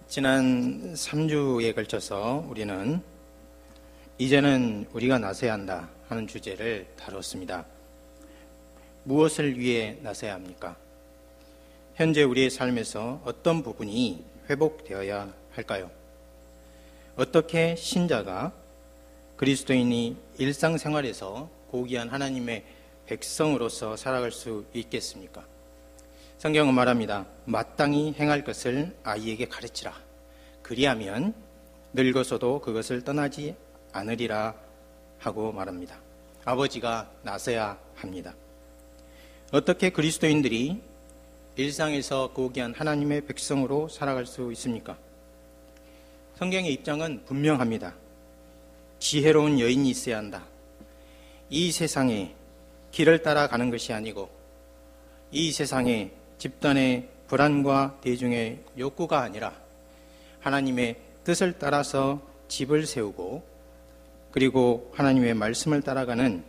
지난 3주에 걸쳐서 우리는 이제는 우리가 나서야 한다 하는 주제를 다뤘습니다. 무엇을 위해 나서야 합니까? 현재 우리의 삶에서 어떤 부분이 회복되어야 할까요? 어떻게 신자가 그리스도인이 일상생활에서 고귀한 하나님의 백성으로서 살아갈 수 있겠습니까? 성경은 말합니다. 마땅히 행할 것을 아이에게 가르치라. 그리하면 늙어서도 그것을 떠나지 않으리라 하고 말합니다. 아버지가 나서야 합니다. 어떻게 그리스도인들이 일상에서 고귀한 하나님의 백성으로 살아갈 수 있습니까? 성경의 입장은 분명합니다. 지혜로운 여인이 있어야 한다. 이 세상에 길을 따라가는 것이 아니고 이 세상에 집단의 불안과 대중의 욕구가 아니라 하나님의 뜻을 따라서 집을 세우고 그리고 하나님의 말씀을 따라가는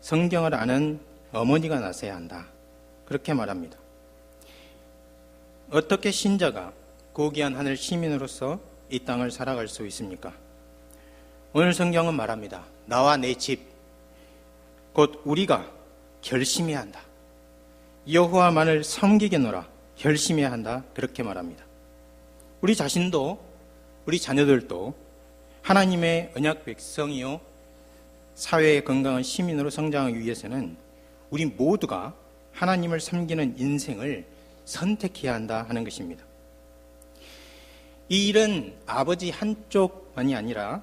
성경을 아는 어머니가 나서야 한다. 그렇게 말합니다. 어떻게 신자가 고귀한 하늘 시민으로서 이 땅을 살아갈 수 있습니까? 오늘 성경은 말합니다. 나와 내 집, 곧 우리가 결심해야 한다. 여호와만을 섬기겠노라. 결심해야 한다. 그렇게 말합니다. 우리 자신도 우리 자녀들도 하나님의 언약 백성이요 사회의 건강한 시민으로 성장하기 위해서는 우리 모두가 하나님을 섬기는 인생을 선택해야 한다 하는 것입니다. 이 일은 아버지 한쪽만이 아니라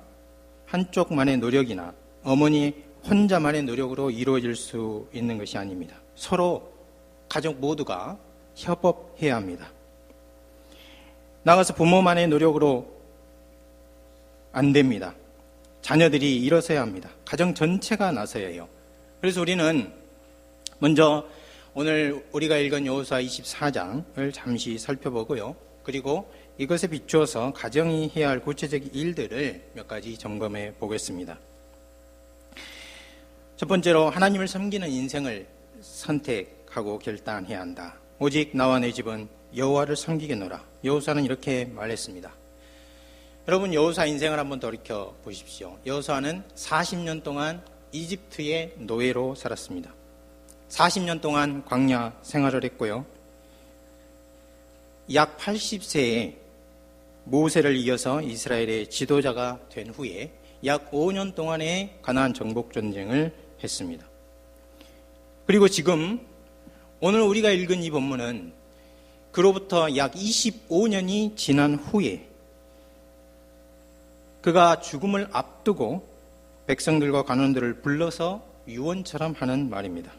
한쪽만의 노력이나 어머니 혼자만의 노력으로 이루어질 수 있는 것이 아닙니다. 서로 가족 모두가 협업해야 합니다. 나가서 부모만의 노력으로 안 됩니다. 자녀들이 일어서야 합니다. 가정 전체가 나서야 해요. 그래서 우리는 먼저 오늘 우리가 읽은 여호수아 24장을 잠시 살펴보고요. 그리고 이것에 비추어서 가정이 해야 할 구체적인 일들을 몇 가지 점검해 보겠습니다. 첫 번째로 하나님을 섬기는 인생을 선택하고 결단해야 한다. 오직 나와 내 집은 여호와를 섬기겠노라. 여호수아는 이렇게 말했습니다. 여러분 여호수아 인생을 한번 돌이켜 보십시오. 여호수아는 40년 동안 이집트의 노예로 살았습니다. 40년 동안 광야 생활을 했고요. 약 80세에 모세를 이어서 이스라엘의 지도자가 된 후에 약 5년 동안의 가나안 정복 전쟁을 했습니다. 그리고 지금 오늘 우리가 읽은 이 본문은 그로부터 약 25년이 지난 후에 그가 죽음을 앞두고 백성들과 관원들을 불러서 유언처럼 하는 말입니다.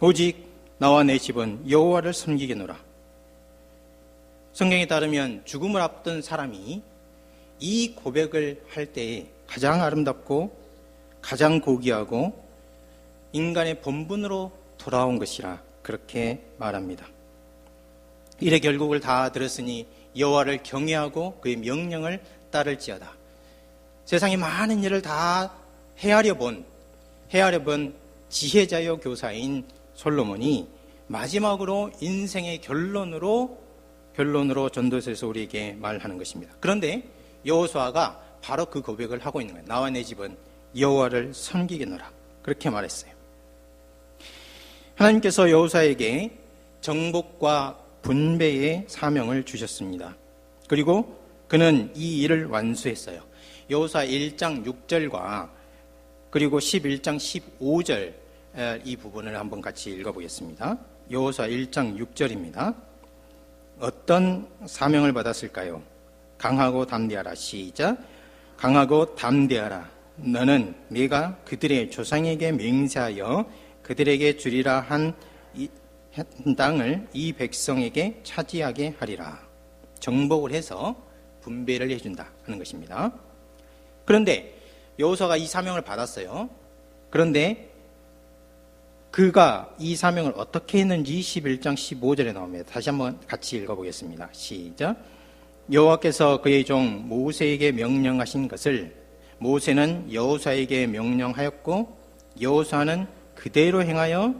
오직 나와 내 집은 여호와를 섬기겠노라. 성경에 따르면 죽음을 앞둔 사람이 이 고백을 할 때에 가장 아름답고 가장 고귀하고 인간의 본분으로 돌아온 것이라 그렇게 말합니다. 이래 결국을 다 들었으니 여호와를 경외하고 그의 명령을 따를지어다. 세상의 많은 일을 다 헤아려 본 지혜자요 교사인 솔로몬이 마지막으로 인생의 결론으로 전도서에서 우리에게 말하는 것입니다. 그런데 여호수아가 바로 그 고백을 하고 있는 거예요. 나와 내 집은 여호와를 섬기겠노라. 그렇게 말했어요. 하나님께서 여호수아에게 정복과 분배의 사명을 주셨습니다. 그리고 그는 이 일을 완수했어요. 여호수아 1장 6절과 그리고 11장 15절 이 부분을 한번 같이 읽어보겠습니다. 여호수아 1장 6절입니다. 어떤 사명을 받았을까요? 강하고 담대하라. 시작. 강하고 담대하라. 너는 네가 그들의 조상에게 맹세하여 그들에게 주리라 한 땅을 이 백성에게 차지하게 하리라. 정복을 해서 분배를 해준다 하는 것입니다. 그런데 여호수아가 이 사명을 받았어요. 그런데 그가 이 사명을 어떻게 했는지 11장 15절에 나옵니다. 다시 한번 같이 읽어보겠습니다. 시작. 여호와께서 그의 종 모세에게 명령하신 것을 모세는 여호수아에게 명령하였고 여호수아는 그대로 행하여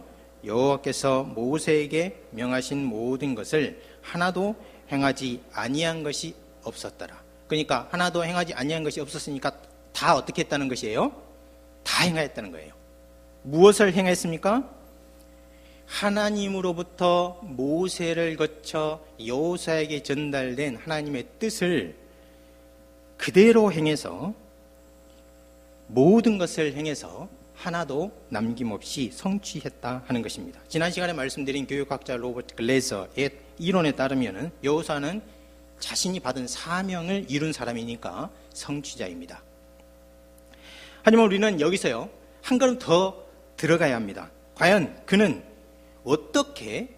여호와께서 모세에게 명하신 모든 것을 하나도 행하지 아니한 것이 없었더라. 그러니까 하나도 행하지 아니한 것이 없었으니까 다 어떻게 했다는 것이에요? 다 행하였다는 거예요. 무엇을 행했습니까? 하나님으로부터 모세를 거쳐 여호수아에게 전달된 하나님의 뜻을 그대로 행해서 모든 것을 행해서 하나도 남김없이 성취했다 하는 것입니다. 지난 시간에 말씀드린 교육학자 로버트 글래서의 이론에 따르면 여호수아는 자신이 받은 사명을 이룬 사람이니까 성취자입니다. 하지만 우리는 여기서요, 한 걸음 더 들어가야 합니다. 과연 그는 어떻게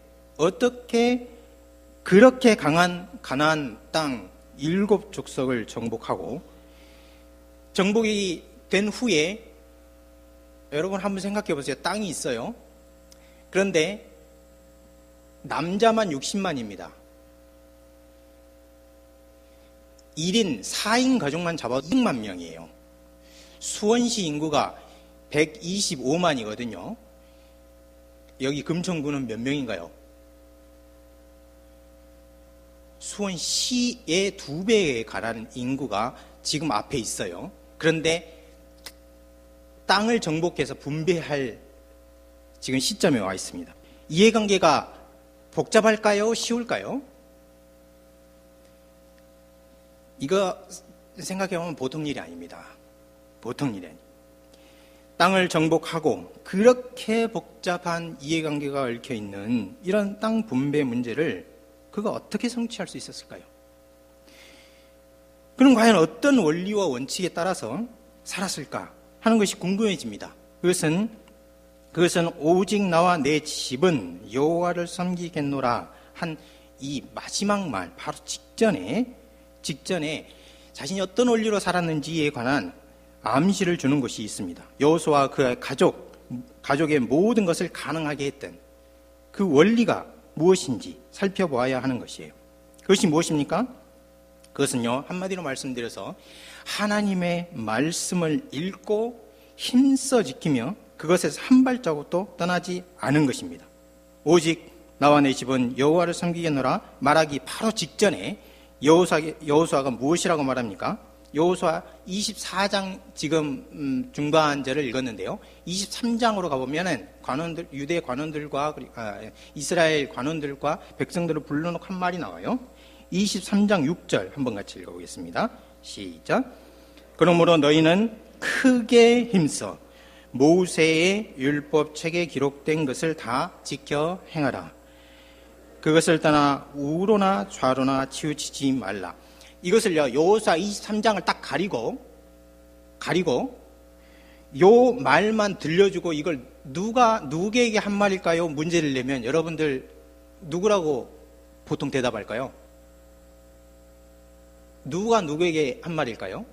그렇게 강한 가나안 땅 7족속을 정복하고, 정복이 된 후에 여러분 한번 생각해 보세요. 땅이 있어요. 그런데 남자만 60만입니다. 1인 4인 가족만 잡아도 200만 명이에요. 수원시 인구가 125만이거든요. 여기 금천구는 몇 명인가요? 수원시의 2배에 가라는 인구가 지금 앞에 있어요. 그런데 땅을 정복해서 분배할 지금 시점에 와 있습니다. 이해관계가 복잡할까요? 쉬울까요? 이거 생각해보면 보통 일이 아닙니다. 보통 일이 아닙니다. 땅을 정복하고 그렇게 복잡한 이해관계가 얽혀있는 이런 땅 분배 문제를 그가 어떻게 성취할 수 있었을까요? 그럼 과연 어떤 원리와 원칙에 따라서 살았을까 하는 것이 궁금해집니다. 그것은 오직 나와 내 집은 여호와를 섬기겠노라 한 이 마지막 말 바로 직전에 자신이 어떤 원리로 살았는지에 관한 암시를 주는 것이 있습니다. 여호수아와 그의 가족의 모든 것을 가능하게 했던 그 원리가 무엇인지 살펴보아야 하는 것이에요. 그것이 무엇입니까? 그것은요, 한마디로 말씀드려서 하나님의 말씀을 읽고 힘써 지키며 그것에서 한 발자국도 떠나지 않은 것입니다. 오직 나와 내 집은 여호와를 섬기겠노라 말하기 바로 직전에 여호수아가 무엇이라고 말합니까? 여호수아 24장 지금 중반절을 읽었는데요. 23장으로 가보면은 유대 관원들과 이스라엘 관원들과 백성들을 불러놓고 한 말이 나와요. 23장 6절 한번 같이 읽어보겠습니다. 시작. 그러므로 너희는 크게 힘써 모세의 율법책에 기록된 것을 다 지켜 행하라. 그것을 떠나 우로나 좌로나 치우치지 말라. 이것을요, 여호수아 23장을 딱 가리고 요 말만 들려주고 이걸 누구에게 한 말일까요? 문제를 내면 여러분들 누구라고 보통 대답할까요? 누가 누구에게 한 말일까요?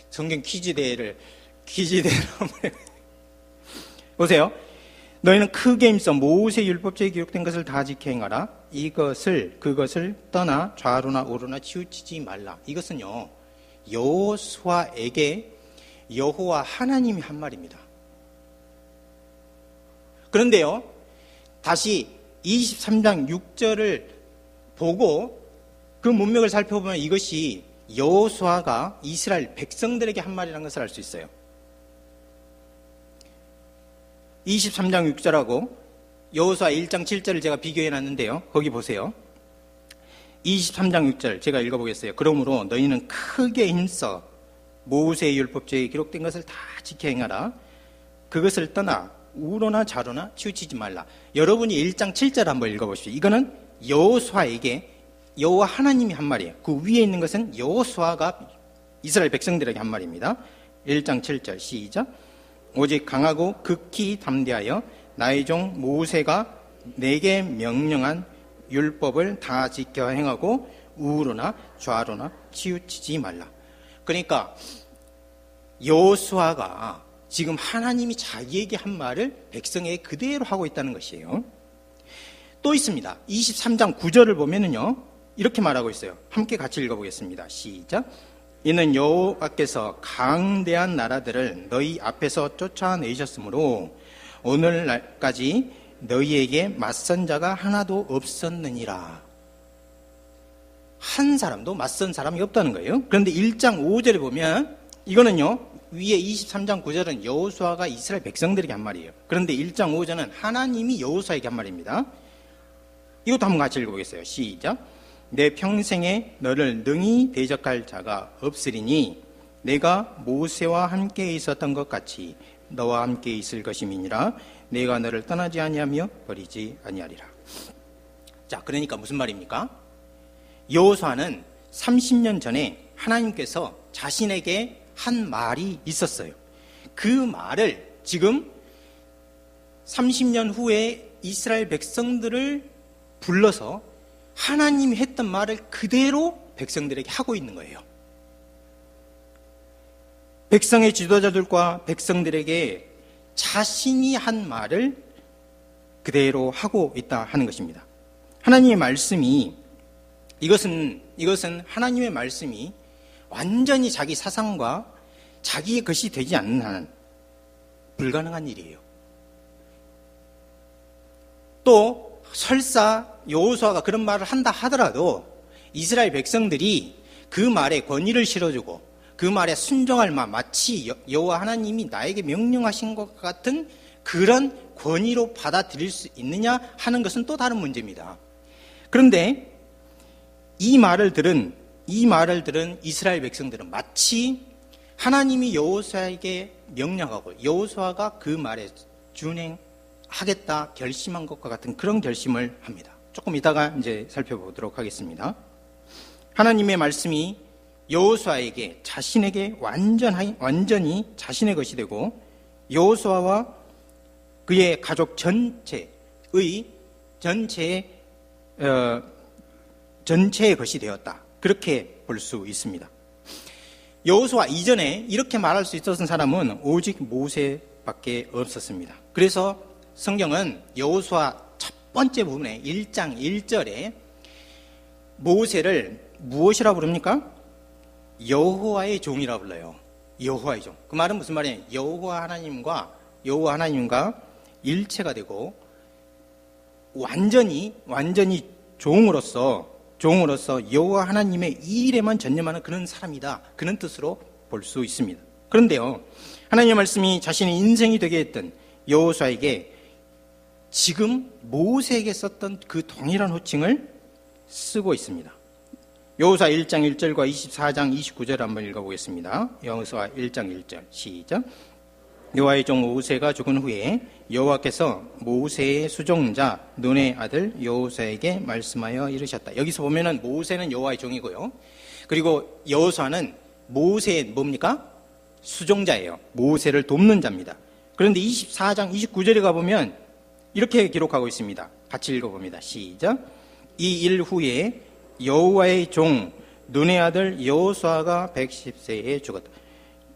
성경 퀴즈대회를 한번 해보세요. 보세요. 너희는 크게 힘써 모세 율법책에 기록된 것을 다 지켜 행하라. 그것을 떠나 좌로나 우로나 치우치지 말라. 이것은요, 여호수아에게 여호와 하나님이 한 말입니다. 그런데요, 다시 23장 6절을 보고 그 문맥을 살펴보면 이것이 여호수아가 이스라엘 백성들에게 한 말이라는 것을 알 수 있어요. 23장 6절하고 여호수아 1장 7절을 제가 비교해 놨는데요. 거기 보세요. 23장 6절 제가 읽어보겠어요. 그러므로 너희는 크게 힘써 모세의 율법책에 기록된 것을 다 지켜 행하라. 그것을 떠나 우로나 좌로나 치우치지 말라. 여러분이 1장 7절 한번 읽어보십시오. 이거는 여호수아에게 여호와 하나님이 한 말이에요. 그 위에 있는 것은 여호수아가 이스라엘 백성들에게 한 말입니다. 1장 7절 시작. 오직 강하고 극히 담대하여 나의 종 모세가 내게 명령한 율법을 다 지켜 행하고 우로나 좌로나 치우치지 말라. 그러니까 여호수아가 지금 하나님이 자기에게 한 말을 백성에게 그대로 하고 있다는 것이에요. 또 있습니다. 23장 9절을 보면은요, 이렇게 말하고 있어요. 함께 같이 읽어보겠습니다. 시작. 이는 여호와께서 강대한 나라들을 너희 앞에서 쫓아내셨으므로 오늘날까지 너희에게 맞선 자가 하나도 없었느니라. 한 사람도 맞선 사람이 없다는 거예요. 그런데 1장 5절에 보면 이거는요, 위에 23장 9절은 여호수아가 이스라엘 백성들에게 한 말이에요. 그런데 1장 5절은 하나님이 여호수아에게 한 말입니다. 이것도 한번 같이 읽어보겠어요. 시작. 내 평생에 너를 능히 대적할 자가 없으리니 내가 모세와 함께 있었던 것 같이 너와 함께 있을 것임이니라. 내가 너를 떠나지 아니하며 버리지 아니하리라. 자, 그러니까 무슨 말입니까? 여호수아는 30년 전에 하나님께서 자신에게 한 말이 있었어요. 그 말을 지금 30년 후에 이스라엘 백성들을 불러서 하나님이 했던 말을 그대로 백성들에게 하고 있는 거예요. 백성의 지도자들과 백성들에게 자신이 한 말을 그대로 하고 있다 하는 것입니다. 하나님의 말씀이 이것은 하나님의 말씀이 완전히 자기 사상과 자기의 것이 되지 않는 한 불가능한 일이에요. 또 설사 여호수아가 그런 말을 한다 하더라도 이스라엘 백성들이 그 말에 권위를 실어주고 그 말에 순종할 마치 여호와 하나님이 나에게 명령하신 것 같은 그런 권위로 받아들일 수 있느냐 하는 것은 또 다른 문제입니다. 그런데 이 말을 들은 이스라엘 백성들은 마치 하나님이 여호수아에게 명령하고 여호수아가 그 말에 준행하겠다 결심한 것과 같은 그런 결심을 합니다. 조금 이따가 이제 살펴보도록 하겠습니다. 하나님의 말씀이 여호수아에게 자신에게 완전히 자신의 것이 되고 여호수아와 그의 가족 전체의 것이 되었다. 그렇게 볼 수 있습니다. 여호수아 이전에 이렇게 말할 수 있었던 사람은 오직 모세밖에 없었습니다. 그래서 성경은 여호수아 첫 번째 부분에 1장 1절에 모세를 무엇이라 부릅니까? 여호와의 종이라 불러요. 여호와의 종. 그 말은 무슨 말이에요? 여호와 하나님과 일체가 되고 완전히 종으로서 여호와 하나님의 이 일에만 전념하는 그런 사람이다. 그런 뜻으로 볼 수 있습니다. 그런데요, 하나님의 말씀이 자신의 인생이 되게 했던 여호수아에게 지금 모세에게 썼던 그 동일한 호칭을 쓰고 있습니다. 여호수아 1장 1절과 24장 29절 한번 읽어보겠습니다. 여호수아 1장 1절 시작. 여호와의 종 모세가 죽은 후에 여호와께서 모세의 수종자 눈의 아들 여호수아에게 말씀하여 이르셨다. 여기서 보면은 모세는 여호와의 종이고요. 그리고 여호수아는 모세의 뭡니까? 수종자예요. 모세를 돕는 자입니다. 그런데 24장 29절에 가보면 이렇게 기록하고 있습니다. 같이 읽어봅니다. 시작. 이 일 후에 여호와의 종 눈의 아들 여호수아가 110세에 죽었다.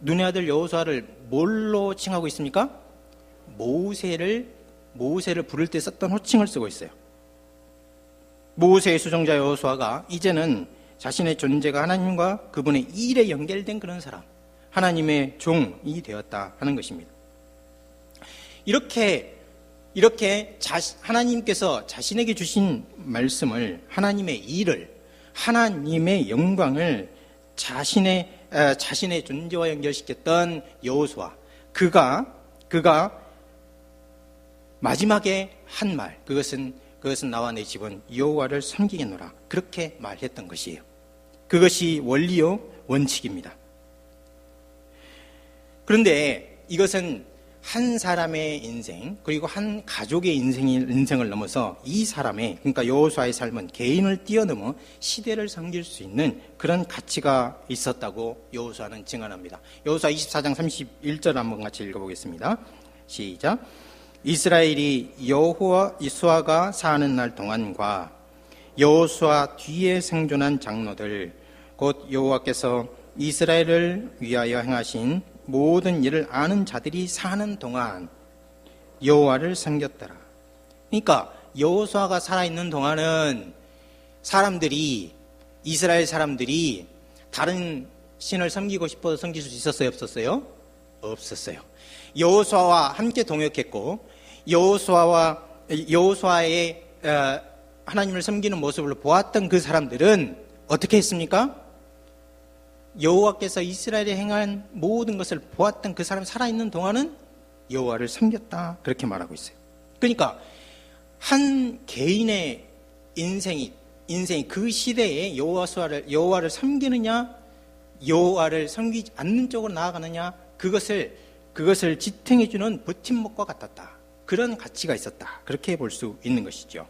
눈의 아들 여호수아를 뭘로 칭하고 있습니까? 모세를 부를 때 썼던 호칭을 쓰고 있어요. 모세의 수종자 여호수아가 이제는 자신의 존재가 하나님과 그분의 일에 연결된 그런 사람, 하나님의 종이 되었다 하는 것입니다. 이렇게 하나님께서 자신에게 주신 말씀을, 하나님의 일을, 하나님의 영광을 자신의 존재와 연결시켰던 여호수아, 그가 마지막에 한 말, 그것은 나와 내 집은 여호와를 섬기겠노라, 그렇게 말했던 것이에요. 그것이 원리요 원칙입니다. 그런데 이것은 한 사람의 인생, 그리고 한 가족의 인생을 넘어서 이 사람의, 그러니까 여호수아의 삶은 개인을 뛰어넘어 시대를 섬길 수 있는 그런 가치가 있었다고 여호수아는 증언합니다. 여호수아 24장 31절 한번 같이 읽어보겠습니다. 시작. 이스라엘이 여호수아가 사는 날 동안과 여호수아 뒤에 생존한 장로들, 곧 여호와께서 이스라엘을 위하여 행하신 모든 일을 아는 자들이 사는 동안 여호와를 섬겼더라. 그러니까 여호수아가 살아있는 동안은 이스라엘 사람들이 다른 신을 섬기고 싶어서 섬길 수 있었어요, 없었어요? 없었어요. 여호수아와 함께 동역했고 여호수아의 하나님을 섬기는 모습을 보았던 그 사람들은 어떻게 했습니까? 여호와께서 이스라엘에 행한 모든 것을 보았던 그 사람이 살아있는 동안은 여호와를 섬겼다, 그렇게 말하고 있어요. 그러니까 한 개인의 인생이 그 시대에 여호와를 섬기느냐, 여호와를 섬기지 않는 쪽으로 나아가느냐, 그것을 지탱해주는 버팀목과 같았다. 그런 가치가 있었다. 그렇게 볼 수 있는 것이죠.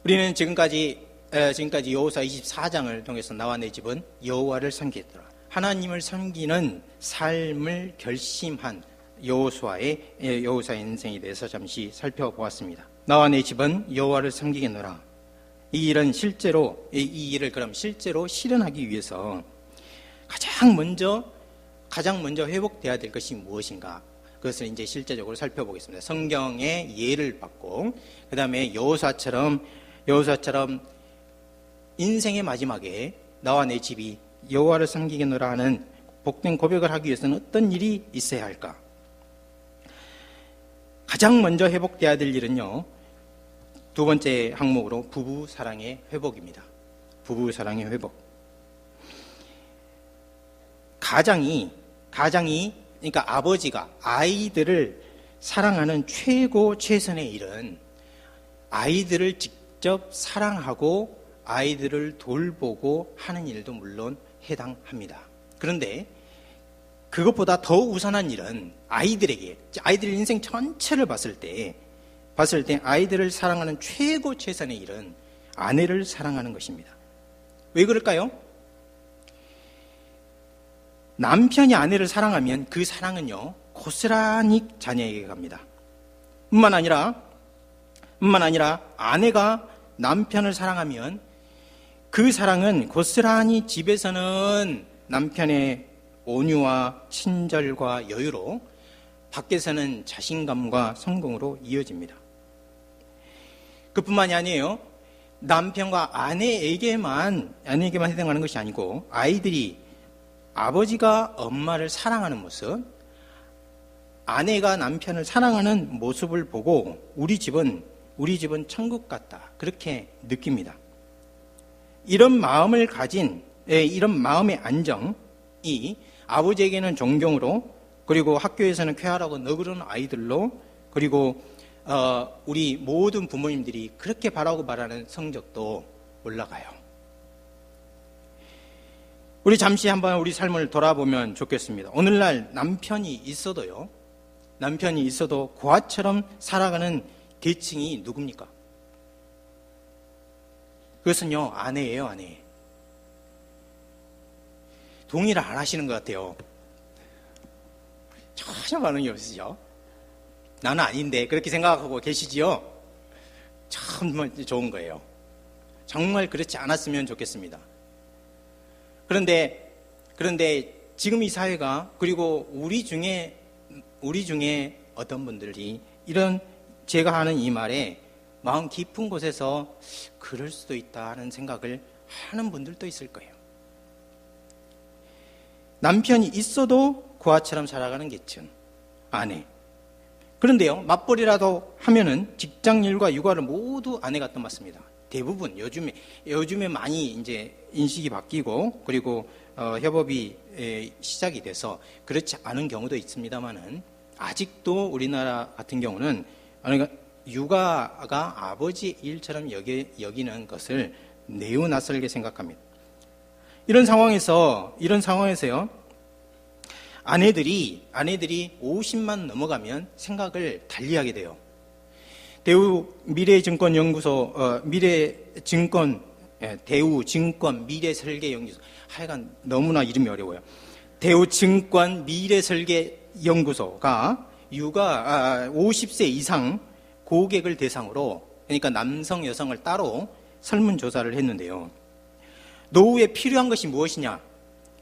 우리는 지금까지 여호수아 24장을 통해서 나와 내 집은 여호와를 섬기더라, 하나님을 섬기는 삶을 결심한 여호수아의 인생에 대해서 잠시 살펴보았습니다. 나와 내 집은 여호와를 섬기겠노라. 이 일은 실제로 실현하기 위해서 가장 먼저 회복돼야 될 것이 무엇인가? 그것을 이제 실제적으로 살펴보겠습니다. 성경의 예를 받고, 그 다음에 여호수아처럼 인생의 마지막에 나와 내 집이 여호와를 섬기겠노라 하는 복된 고백을 하기 위해서는 어떤 일이 있어야 할까? 가장 먼저 회복돼야 될 일은요, 두 번째 항목으로 부부 사랑의 회복입니다. 부부 사랑의 회복. 가장이 그러니까 아버지가 아이들을 사랑하는 최선의 일은 아이들을 직접 사랑하고 아이들을 돌보고 하는 일도 물론 해당합니다. 그런데 그것보다 더 우선한 일은 아이들 인생 전체를 봤을 때 아이들을 사랑하는 최선의 일은 아내를 사랑하는 것입니다. 왜 그럴까요? 남편이 아내를 사랑하면 그 사랑은요, 고스란히 자녀에게 갑니다. 뿐만 아니라 아내가 남편을 사랑하면 그 사랑은 고스란히 집에서는 남편의 온유와 친절과 여유로, 밖에서는 자신감과 성공으로 이어집니다. 그뿐만이 아니에요. 남편과 아내에게만 해당하는 것이 아니고, 아버지가 엄마를 사랑하는 모습, 아내가 남편을 사랑하는 모습을 보고 우리 집은 천국 같다, 그렇게 느낍니다. 이런 마음의 안정이 아버지에게는 존경으로, 그리고 학교에서는 쾌활하고 너그러운 아이들로, 그리고 우리 모든 부모님들이 그렇게 바라고 바라는 성적도 올라가요. 우리 잠시 한번 우리 삶을 돌아보면 좋겠습니다. 오늘날 남편이 있어도 고아처럼 살아가는 계층이 누굽니까? 그것은요, 아내예요, 아내. 동의를 안 하시는 것 같아요. 전혀 반응이 없으시죠? 나는 아닌데, 그렇게 생각하고 계시지요? 참 좋은 거예요. 정말 그렇지 않았으면 좋겠습니다. 그런데 지금 이 사회가, 그리고 우리 중에 어떤 분들이 이런 제가 하는 이 말에 마음 깊은 곳에서 그럴 수도 있다는 생각을 하는 분들도 있을 거예요. 남편이 있어도 고아처럼 살아가는 계층, 아내. 그런데요, 맞벌이라도 하면은 직장일과 육아를 모두 아내가 떠맡습니다. 대부분 요즘에 많이 이제 인식이 바뀌고, 그리고 협업이 시작이 돼서 그렇지 않은 경우도 있습니다만은, 아직도 우리나라 같은 경우는 육아가 아버지 일처럼 여기는 것을 매우 낯설게 생각합니다. 이런 상황에서요, 아내들이 50만 넘어가면 생각을 달리하게 돼요. 대우증권 미래설계연구소, 하여간 너무나 이름이 어려워요. 대우증권 미래설계연구소가 50세 이상 고객을 대상으로, 그러니까 남성, 여성을 따로 설문조사를 했는데요. 노후에 필요한 것이 무엇이냐?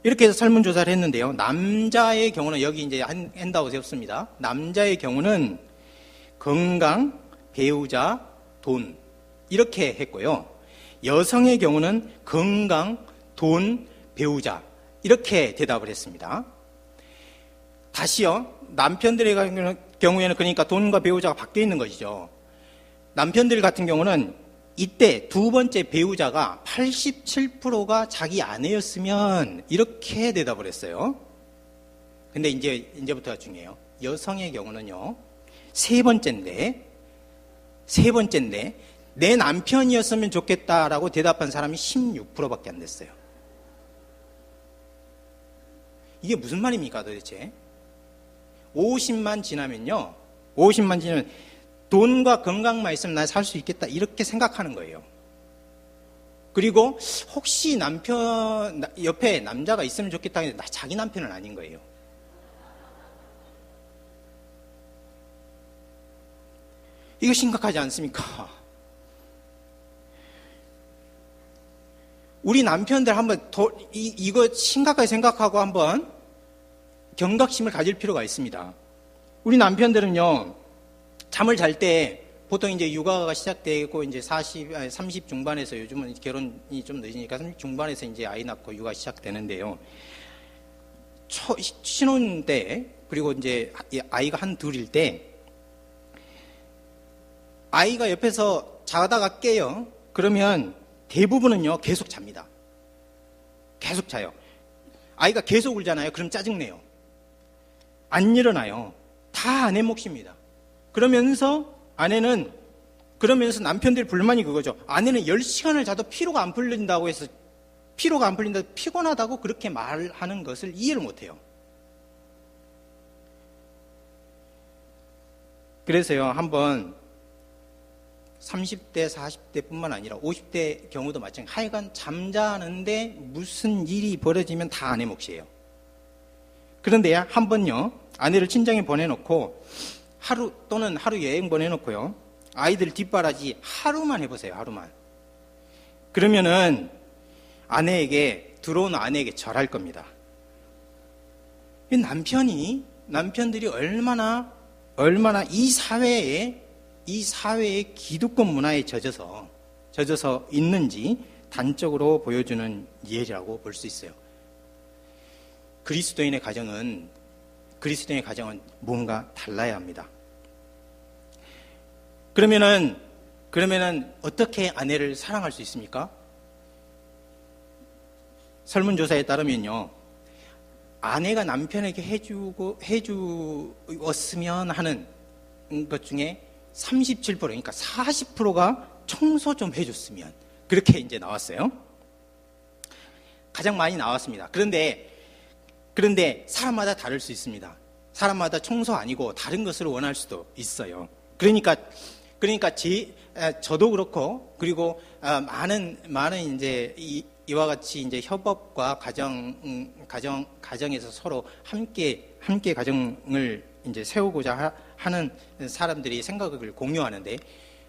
이렇게 해서 설문조사를 했는데요. 남자의 경우는, 여기 이제 한다고 세웠습니다. 남자의 경우는 건강, 배우자, 돈, 이렇게 했고요. 여성의 경우는 건강, 돈, 배우자 이렇게 대답을 했습니다. 다시요. 남편들의 경우에는 그러니까 돈과 배우자가 바뀌어 있는 것이죠. 남편들 같은 경우는 이때 두 번째 배우자가 87%가 자기 아내였으면 이렇게 대답을 했어요. 근데 이제부터가 중요해요. 여성의 경우는요. 세 번째인데 내 남편이었으면 좋겠다라고 대답한 사람이 16%밖에 안 됐어요. 이게 무슨 말입니까 도대체? 50만 지나면 돈과 건강만 있으면 나 살 수 있겠다 이렇게 생각하는 거예요. 그리고 혹시 남편 옆에 남자가 있으면 좋겠다 했는데 자기 남편은 아닌 거예요. 이거 심각하지 않습니까? 우리 남편들 한번 이거 심각하게 생각하고 한번 경각심을 가질 필요가 있습니다. 우리 남편들은요, 잠을 잘 때 보통 이제 육아가 시작되고 이제 30 중반에서 요즘은 결혼이 좀 늦으니까 30 중반에서 이제 아이 낳고 육아 시작되는데요. 신혼 때, 그리고 이제 아이가 한 둘일 때, 아이가 옆에서 자다가 깨요. 그러면 대부분은요, 계속 잡니다. 계속 자요. 아이가 계속 울잖아요. 그럼 짜증내요. 안 일어나요. 다 아내 몫입니다. 그러면서 남편들 불만이 그거죠. 아내는 10시간을 자도 피로가 안 풀린다고 해서 피곤하다고 그렇게 말하는 것을 이해를 못해요. 그래서요, 한번 30대, 40대 뿐만 아니라 50대 경우도 마찬가지. 하여간 잠자는데 무슨 일이 벌어지면 다 아내 몫이에요. 그런데 한 번요, 아내를 친정에 보내놓고 하루 또는 하루 여행 보내놓고요, 아이들 뒷바라지 하루만 해보세요. 하루만. 그러면은 들어오는 아내에게 절할 겁니다. 남편들이 얼마나 이 사회의 기득권 문화에 젖어서 있는지 단적으로 보여주는 예라고 볼 수 있어요. 그리스도인의 가정은 뭔가 달라야 합니다. 그러면은 어떻게 아내를 사랑할 수 있습니까? 설문조사에 따르면요, 아내가 남편에게 해주었으면 하는 것 중에 37%, 그러니까 40%가 청소 좀 해줬으면, 그렇게 이제 나왔어요. 가장 많이 나왔습니다. 그런데 사람마다 다를 수 있습니다. 사람마다 청소 아니고 다른 것을 원할 수도 있어요. 그러니까 저도 그렇고, 그리고 많은 이제 이와 같이 이제 협업과 가정에서 서로 함께 가정을 이제 세우고자 하는 사람들이 생각을 공유하는데,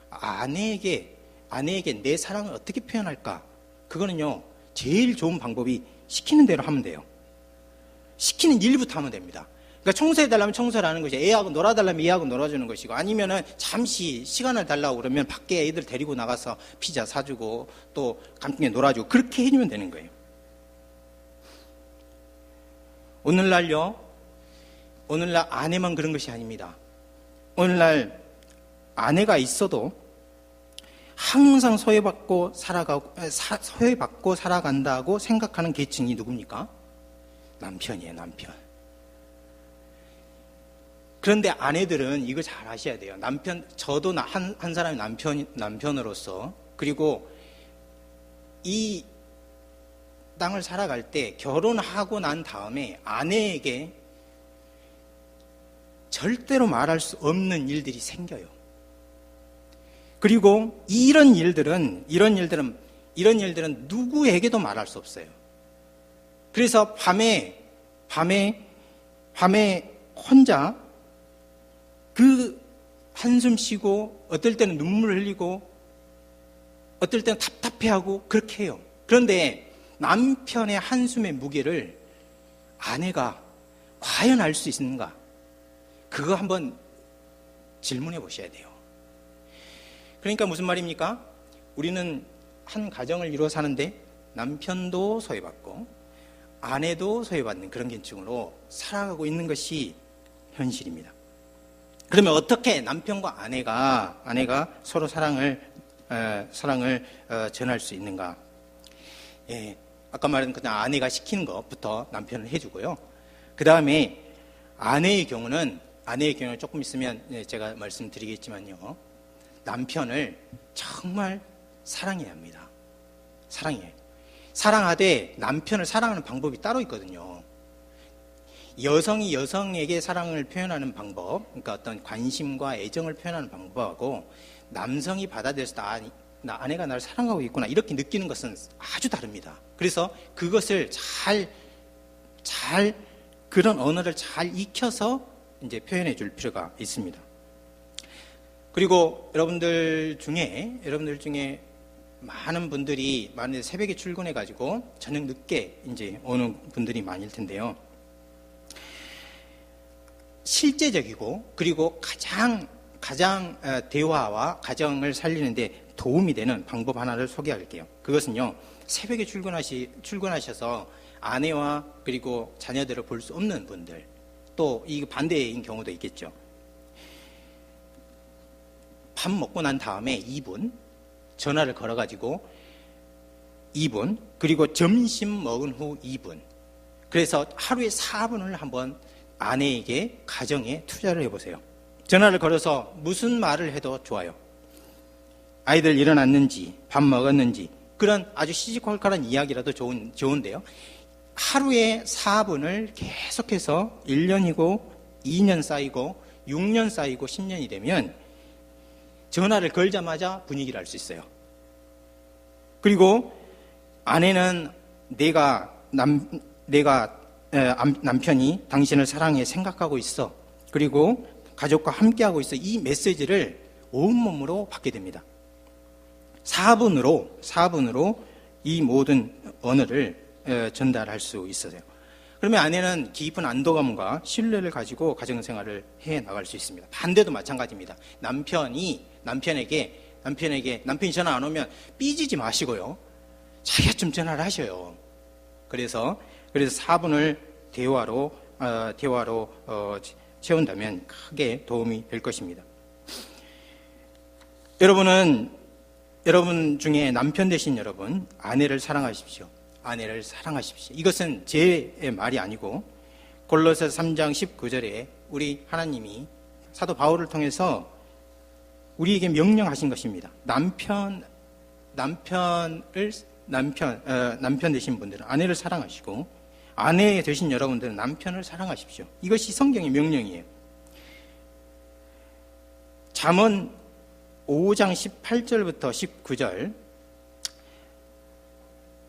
아내에게 내 사랑을 어떻게 표현할까? 그거는요, 제일 좋은 방법이 시키는 대로 하면 돼요. 시키는 일부터 하면 됩니다. 그러니까 청소해달라면 청소를 하는 것이, 애하고 놀아달라면 애하고 놀아주는 것이고, 아니면은 잠시 시간을 달라고 그러면 밖에 애들 데리고 나가서 피자 사주고 또 감쪽에 놀아주고, 그렇게 해주면 되는 거예요. 오늘날 아내만 그런 것이 아닙니다. 오늘날 아내가 있어도 항상 소외받고 살아간다고 생각하는 계층이 누굽니까? 남편이에요, 남편. 그런데 아내들은 이걸 잘 아셔야 돼요. 저도 한 사람의 남편으로서, 그리고 이 땅을 살아갈 때 결혼하고 난 다음에 아내에게 절대로 말할 수 없는 일들이 생겨요. 그리고 이런 일들은 누구에게도 말할 수 없어요. 그래서 밤에 혼자 그 한숨 쉬고, 어떨 때는 눈물을 흘리고, 어떨 때는 답답해하고 그렇게 해요. 그런데 남편의 한숨의 무게를 아내가 과연 알 수 있는가? 그거 한번 질문해 보셔야 돼요. 그러니까 무슨 말입니까? 우리는 한 가정을 이루어 사는데 남편도 소외받고 아내도 소외받는 그런 견증으로 살아가고 있는 것이 현실입니다. 그러면 어떻게 남편과 아내가 서로 사랑을 전할 수 있는가? 예, 아까 말한 그냥 아내가 시키는 것부터 남편은 해주고요. 그 다음에 아내의 경우는 조금 있으면 제가 말씀드리겠지만요. 남편을 정말 사랑해야 합니다. 사랑하되 남편을 사랑하는 방법이 따로 있거든요. 여성이 여성에게 사랑을 표현하는 방법, 그러니까 어떤 관심과 애정을 표현하는 방법하고 남성이 받아들여서 나 아내가 나를 사랑하고 있구나 이렇게 느끼는 것은 아주 다릅니다. 그래서 그것을 그런 언어를 잘 익혀서 이제 표현해 줄 필요가 있습니다. 그리고 여러분들 중에 많은 새벽에 출근해 가지고 저녁 늦게 이제 오는 분들이 많을 텐데요. 실제적이고 그리고 가장 대화와 가정을 살리는데 도움이 되는 방법 하나를 소개할게요. 그것은요, 새벽에 출근하셔서 아내와 그리고 자녀들을 볼 수 없는 분들, 또 이 반대인 경우도 있겠죠. 밥 먹고 난 다음에 2분 전화를 걸어가지고 2분, 그리고 점심 먹은 후 2분, 그래서 하루에 4분을 한번 아내에게 가정에 투자를 해보세요. 전화를 걸어서 무슨 말을 해도 좋아요. 아이들 일어났는지 밥 먹었는지 그런 아주 시시콜콜한 이야기라도 좋은데요. 하루에 4분을 계속해서 1년이고 2년 쌓이고 6년 쌓이고 10년이 되면 전화를 걸자마자 분위기를 알 수 있어요. 그리고 아내는 남편이 당신을 사랑해 생각하고 있어. 그리고 가족과 함께하고 있어. 이 메시지를 온몸으로 받게 됩니다. 4분으로 이 모든 언어를 전달할 수 있어요. 그러면 아내는 깊은 안도감과 신뢰를 가지고 가정생활을 해 나갈 수 있습니다. 반대도 마찬가지입니다. 남편이 전화 안 오면 삐지지 마시고요. 자기가 좀 전화를 하셔요. 그래서 4분을 대화로 채운다면 크게 도움이 될 것입니다. 여러분 중에 남편 되신 여러분, 아내를 사랑하십시오. 이것은 제 말이 아니고 골로새서 3장 19절에 우리 하나님이 사도 바울을 통해서 우리에게 명령하신 것입니다. 남편 되신 분들은 아내를 사랑하시고, 아내 되신 여러분들은 남편을 사랑하십시오. 이것이 성경의 명령이에요. 잠언 5장 18절부터 19절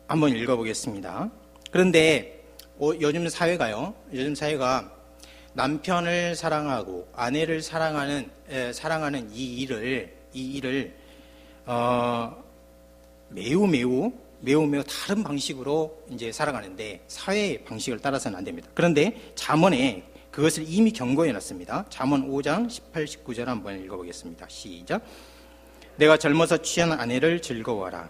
한번 읽어보겠습니다. 그런데 요즘 사회가 남편을 사랑하고 아내를 사랑하는 이 일을 매우 다른 방식으로 이제 살아가는데, 사회의 방식을 따라서는 안 됩니다. 그런데 잠언에 그것을 이미 경고해 놨습니다. 잠언 5장 18, 19절 한번 읽어보겠습니다. 시작. 내가 젊어서 취한 아내를 즐거워하라.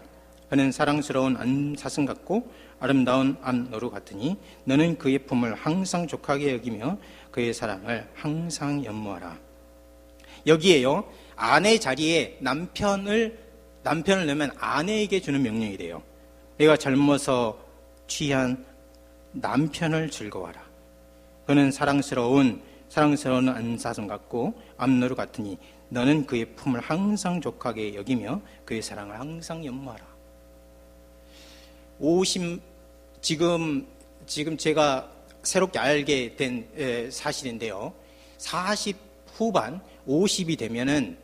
그는 사랑스러운 암사슴 같고 아름다운 암노루 같으니 너는 그의 품을 항상 족하게 여기며 그의 사랑을 항상 연모하라. 여기에요, 아내 자리에 남편을 넣으면 아내에게 주는 명령이 돼요. 내가 젊어서 취한 남편을 즐거워하라. 그는 사랑스러운 암사슴 같고 암노루 같으니 너는 그의 품을 항상 족하게 여기며 그의 사랑을 항상 연모하라. 지금 제가 새롭게 알게 된 사실인데요. 40 후반 50이 되면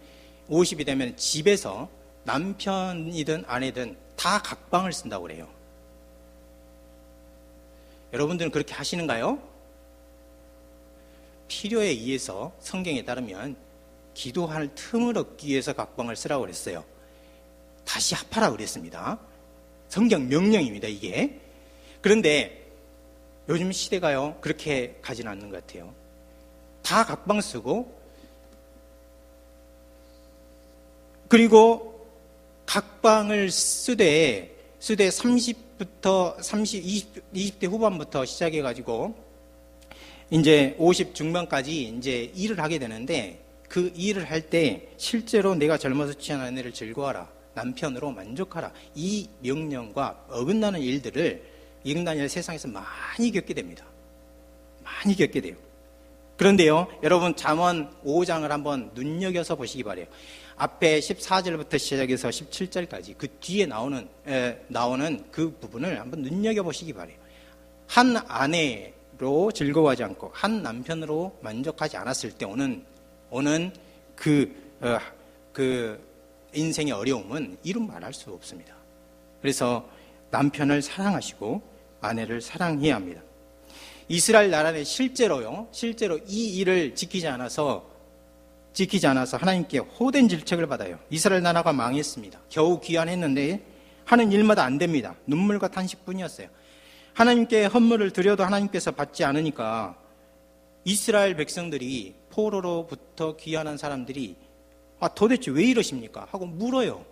집에서 남편이든 아내든 다 각방을 쓴다고 그래요. 여러분들은 그렇게 하시는가요? 필요에 의해서 성경에 따르면 기도할 틈을 얻기 위해서 각방을 쓰라고 그랬어요. 다시 합하라고 그랬습니다. 성경 명령입니다, 이게. 그런데 요즘 시대가요, 그렇게 가지는 않는 것 같아요. 다 각방 쓰고, 그리고 각방을 쓰되 30부터 20대 후반부터 시작해가지고 이제 50 중반까지 이제 일을 하게 되는데, 그 일을 할 때 실제로 내가 젊어서 취한 아내를 즐거워하라, 남편으로 만족하라, 이 명령과 어긋나는 일들을 인간의 세상에서 많이 겪게 됩니다. 많이 겪게 돼요. 그런데요, 여러분 잠언 5장을 한번 눈여겨서 보시기 바래요. 앞에 14절부터 시작해서 17절까지 그 뒤에 나오는 그 부분을 한번 눈여겨보시기 바래요. 한 아내로 즐거워하지 않고 한 남편으로 만족하지 않았을 때 오는 그 인생의 어려움은 이루 말할 수 없습니다. 그래서 남편을 사랑하시고 아내를 사랑해야 합니다. 이스라엘 나라는 실제로 이 일을 지키지 않아서 하나님께 호된 질책을 받아요. 이스라엘 나라가 망했습니다. 겨우 귀환했는데 하는 일마다 안 됩니다. 눈물과 탄식뿐이었어요. 하나님께 헌물을 드려도 하나님께서 받지 않으니까 이스라엘 백성들이, 포로로부터 귀환한 사람들이 도대체 왜 이러십니까? 하고 물어요.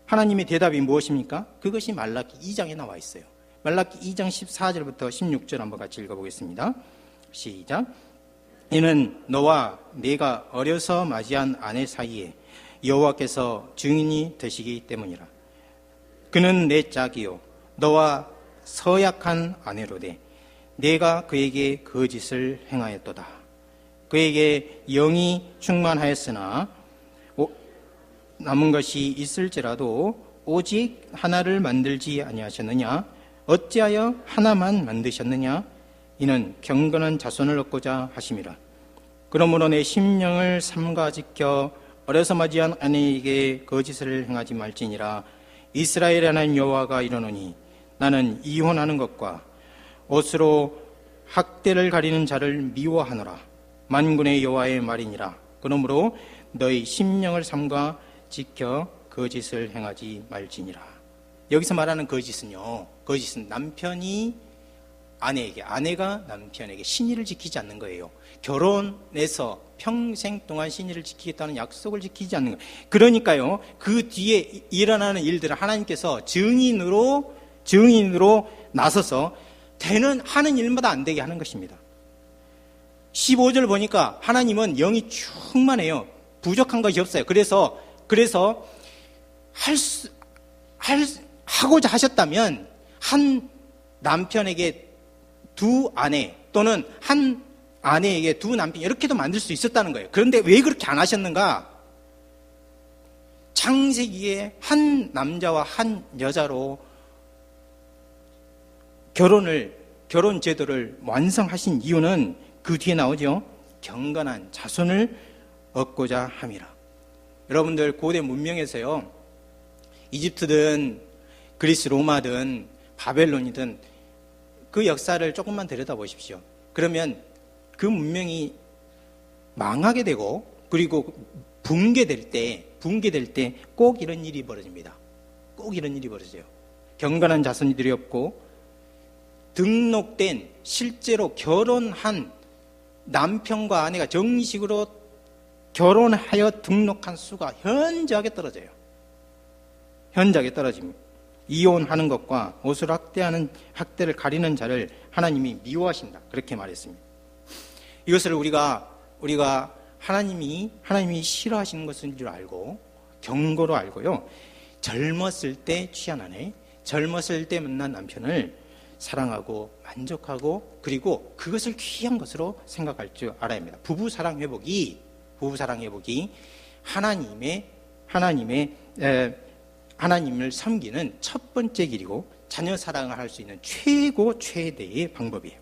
하나님의 대답이 무엇입니까? 그것이 말라기 2장에 나와 있어요. 말라기 2장 14절부터 16절 한번 같이 읽어보겠습니다. 시작. 이는 너와 내가 어려서 맞이한 아내 사이에 여호와께서 증인이 되시기 때문이라. 그는 내 짝이요 너와 서약한 아내로되 내가 그에게 거짓을 행하였도다. 그에게 영이 충만하였으나 남은 것이 있을지라도 오직 하나를 만들지 아니하셨느냐? 어찌하여 하나만 만드셨느냐? 이는 경건한 자손을 얻고자 하심이라. 그러므로 내 심령을 삼가 지켜 어려서 맞이한 아내에게 거짓을 행하지 말지니라. 이스라엘의 하나님 여호와가 이르노니 나는 이혼하는 것과 옷으로 학대를 가리는 자를 미워하노라. 만군의 여호와의 말이니라. 그러므로 너희 심령을 삼가 지켜 거짓을 행하지 말지니라. 여기서 말하는 거짓은 남편이 아내에게, 아내가 남편에게 신의를 지키지 않는 거예요. 결혼해서 평생 동안 신의를 지키겠다는 약속을 지키지 않는 거예요. 그러니까요, 그 뒤에 일어나는 일들은 하나님께서 증인으로 나서서 하는 일마다 안 되게 하는 것입니다. 15절 보니까 하나님은 영이 충만해요. 부족한 것이 없어요. 그래서 하고자 하셨다면 한 남편에게 두 아내, 또는 한 아내에게 두 남편, 이렇게도 만들 수 있었다는 거예요. 그런데 왜 그렇게 안 하셨는가? 창세기에 한 남자와 한 여자로 결혼 제도를 완성하신 이유는 그 뒤에 나오죠. 경건한 자손을 얻고자 함이라. 여러분들 고대 문명에서요, 이집트든 그리스 로마든 바벨론이든 그 역사를 조금만 들여다보십시오. 그러면 그 문명이 망하게 되고, 그리고 붕괴될 때 꼭 이런 일이 벌어집니다. 꼭 이런 일이 벌어져요. 경건한 자손들이 없고, 등록된 실제로 결혼한 남편과 아내가 정식으로 결혼하여 등록한 수가 현저하게 떨어져요. 현저하게 떨어집니다. 이혼하는 것과 옷을 학대를 가리는 자를 하나님이 미워하신다. 그렇게 말했습니다. 이것을 우리가 하나님이 싫어하시는 것인 줄 알고, 경고로 알고요, 젊었을 때 취한 아내, 젊었을 때 만난 남편을 사랑하고 만족하고, 그리고 그것을 귀한 것으로 생각할 줄 알아야 합니다. 부부사랑 회복이 하나님을 섬기는 첫 번째 길이고, 자녀 사랑을 할 수 있는 최대의 방법이에요.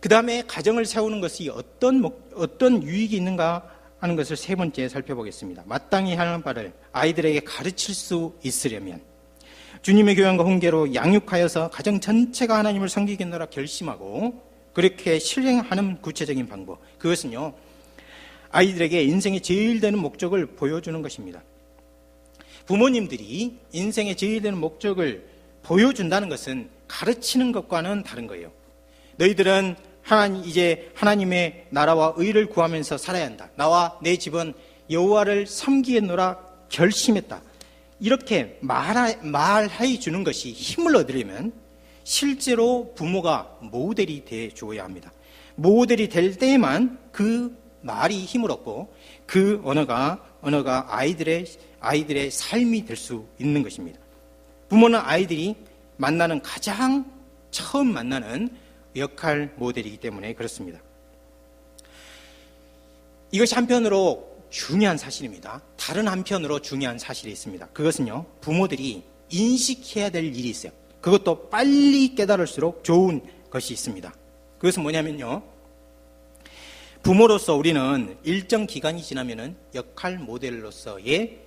그 다음에 가정을 세우는 것이 어떤 유익이 있는가 하는 것을 세 번째 살펴보겠습니다. 마땅히 하는 바를 아이들에게 가르칠 수 있으려면 주님의 교양과 훈계로 양육하여서 가정 전체가 하나님을 섬기겠노라 결심하고 그렇게 실행하는 구체적인 방법, 그것은요, 아이들에게 인생의 제일 되는 목적을 보여주는 것입니다. 부모님들이 인생의 제일 되는 목적을 보여준다는 것은 가르치는 것과는 다른 거예요. 너희들은 이제 하나님의 나라와 의를 구하면서 살아야 한다. 나와 내 집은 여호와를 섬기겠노라 결심했다. 이렇게 말해 주는 것이 힘을 얻으려면 실제로 부모가 모델이 돼 주어야 합니다. 모델이 될 때에만 그 말이 힘을 얻고 그 언어가 아이들의 삶이 될 수 있는 것입니다. 부모는 아이들이 처음 만나는 역할 모델이기 때문에 그렇습니다. 이것이 한편으로 중요한 사실입니다. 다른 한편으로 중요한 사실이 있습니다. 그것은요, 부모들이 인식해야 될 일이 있어요. 그것도 빨리 깨달을수록 좋은 것이 있습니다. 그것은 뭐냐면요, 부모로서 우리는 일정 기간이 지나면은 역할 모델로서의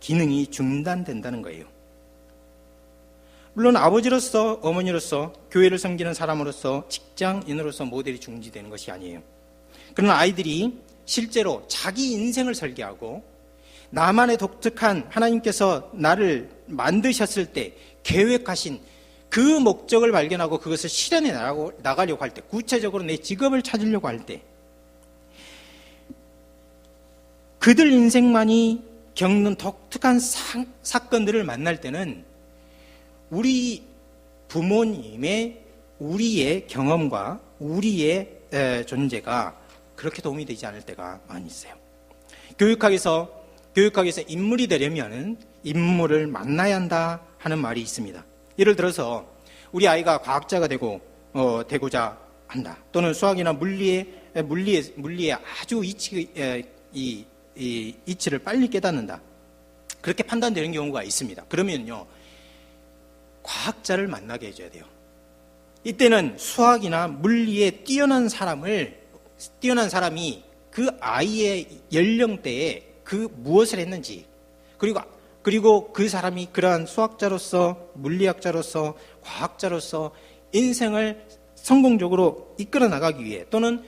기능이 중단된다는 거예요. 물론 아버지로서, 어머니로서, 교회를 섬기는 사람으로서, 직장인으로서 모델이 중지되는 것이 아니에요. 그러나 아이들이 실제로 자기 인생을 설계하고 나만의 독특한 하나님께서 나를 만드셨을 때 계획하신 그 목적을 발견하고 그것을 실현해 나가려고 할 때, 구체적으로 내 직업을 찾으려고 할 때, 그들 인생만이 겪는 독특한 사건들을 만날 때는 우리 부모님의 우리의 경험과 우리의 존재가 그렇게 도움이 되지 않을 때가 많이 있어요. 교육학에서 인물이 되려면 인물을 만나야 한다 하는 말이 있습니다. 예를 들어서 우리 아이가 과학자가 되고자 한다. 또는 수학이나 물리에 아주 이치를 빨리 깨닫는다. 그렇게 판단되는 경우가 있습니다. 그러면요, 과학자를 만나게 해줘야 돼요. 이때는 수학이나 물리에 뛰어난 사람이 그 아이의 연령대에 그 무엇을 했는지, 그리고 그 사람이 그러한 수학자로서, 물리학자로서, 과학자로서 인생을 성공적으로 이끌어 나가기 위해, 또는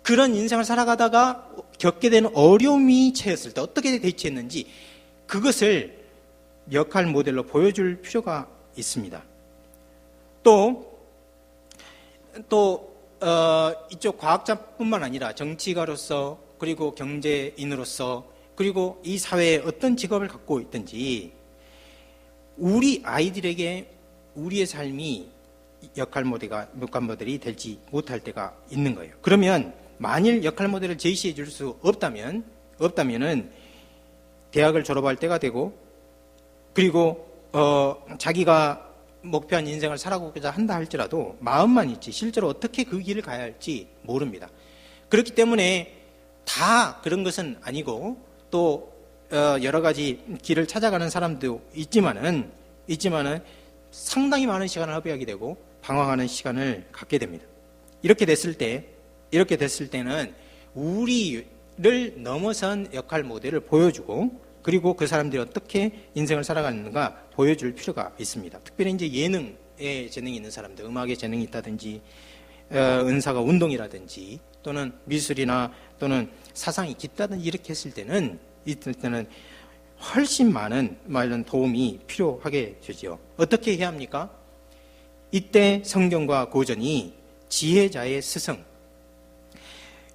그런 인생을 살아가다가 겪게 되는 어려움이 처했을 때 어떻게 대처했는지, 그것을 역할 모델로 보여줄 필요가 있습니다. 이쪽 과학자뿐만 아니라 정치가로서, 그리고 경제인으로서, 그리고 이 사회에 어떤 직업을 갖고 있든지 우리 아이들에게 우리의 삶이 역할 모델이 되지 못할 때가 있는 거예요. 그러면 만일 역할 모델을 제시해 줄 수 없다면은 대학을 졸업할 때가 되고, 그리고 자기가 목표한 인생을 살아가고자 한다 할지라도 마음만 있지 실제로 어떻게 그 길을 가야 할지 모릅니다. 그렇기 때문에 다 그런 것은 아니고, 또 여러 가지 길을 찾아가는 사람도 있지만은 상당히 많은 시간을 허비하게 되고 방황하는 시간을 갖게 됩니다. 이렇게 됐을 때는 우리를 넘어선 역할 모델을 보여주고, 그리고 그 사람들이 어떻게 인생을 살아가는가 보여줄 필요가 있습니다. 특별히 이제 예능에 재능이 있는 사람들, 음악에 재능이 있다든지, 은사가 운동이라든지, 또는 미술이나 또는 사상이 깊다든지 이렇게 했을 때는 훨씬 많은 도움이 필요하게 되죠. 어떻게 해야 합니까? 이때 성경과 고전이 지혜자의 스승,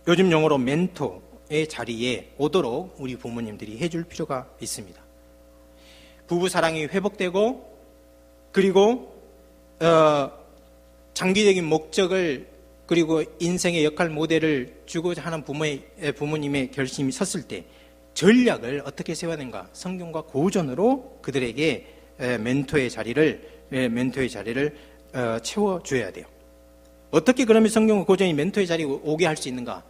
요즘 용어로 멘토의 자리에 오도록 우리 부모님들이 해줄 필요가 있습니다. 부부 사랑이 회복되고, 그리고 장기적인 목적을, 그리고 인생의 역할 모델을 주고자 하는 부모님의 결심이 섰을 때 전략을 어떻게 세워야 되는가, 성경과 고전으로 그들에게 멘토의 자리를 채워줘야 돼요. 어떻게 그러면 성경과 고전이 멘토의 자리에 오게 할 수 있는가?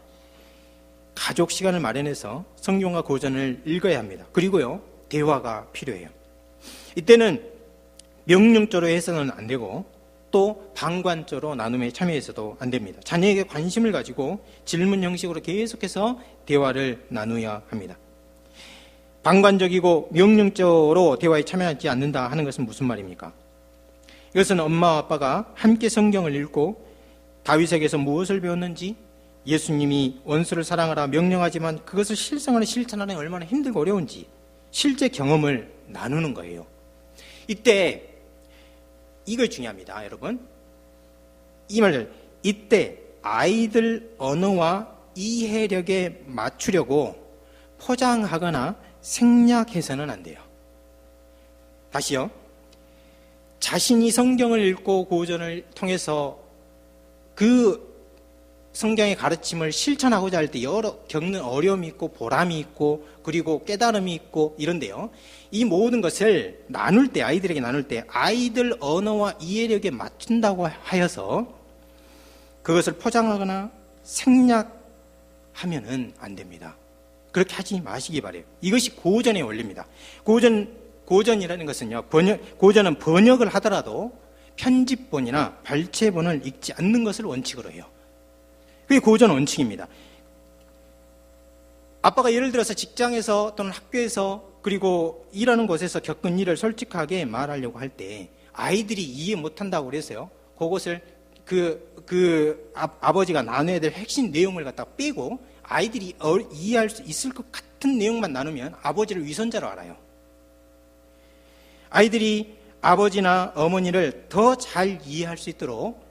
가족 시간을 마련해서 성경과 고전을 읽어야 합니다. 그리고요, 대화가 필요해요. 이때는 명령조로 해서는 안 되고, 또 방관조로 나눔에 참여해서도 안 됩니다. 자녀에게 관심을 가지고 질문 형식으로 계속해서 대화를 나누어야 합니다. 방관적이고 명령조로 대화에 참여하지 않는다 하는 것은 무슨 말입니까? 이것은 엄마와 아빠가 함께 성경을 읽고 다윗에게서 무엇을 배웠는지, 예수님이 원수를 사랑하라 명령하지만 그것을 실생활에 실천하는 게 얼마나 힘들고 어려운지 실제 경험을 나누는 거예요. 이때 이거 중요합니다, 여러분. 이때 아이들 언어와 이해력에 맞추려고 포장하거나 생략해서는 안 돼요. 다시요. 자신이 성경을 읽고 고전을 통해서 그 성경의 가르침을 실천하고자 할 때 여러 겪는 어려움이 있고 보람이 있고 그리고 깨달음이 있고 이런데요. 이 모든 것을 나눌 때, 아이들에게 나눌 때 아이들 언어와 이해력에 맞춘다고 하여서 그것을 포장하거나 생략하면은 안 됩니다. 그렇게 하지 마시기 바래요. 이것이 고전의 원리입니다. 고전이라는 것은요, 고전은 번역을 하더라도 편집본이나 발췌본을 읽지 않는 것을 원칙으로 해요. 그게 고전 원칙입니다. 아빠가 예를 들어서 직장에서 또는 학교에서 그리고 일하는 곳에서 겪은 일을 솔직하게 말하려고 할 때 아이들이 이해 못한다고 그래서요, 그것을 아버지가 나눠야 될 핵심 내용을 갖다 빼고 아이들이 이해할 수 있을 것 같은 내용만 나누면 아버지를 위선자로 알아요. 아이들이 아버지나 어머니를 더 잘 이해할 수 있도록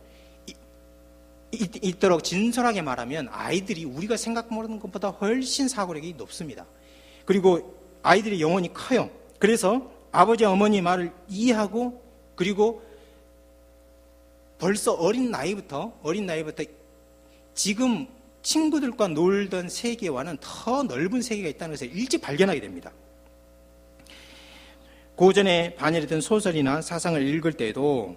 진솔하게 말하면 아이들이 우리가 생각하는 것보다 훨씬 사고력이 높습니다. 그리고 아이들의 영혼이 커요. 그래서 아버지 어머니 말을 이해하고 그리고 벌써 어린 나이부터 지금 친구들과 놀던 세계와는 더 넓은 세계가 있다는 것을 일찍 발견하게 됩니다. 고전에 반열이된 소설이나 사상을 읽을 때에도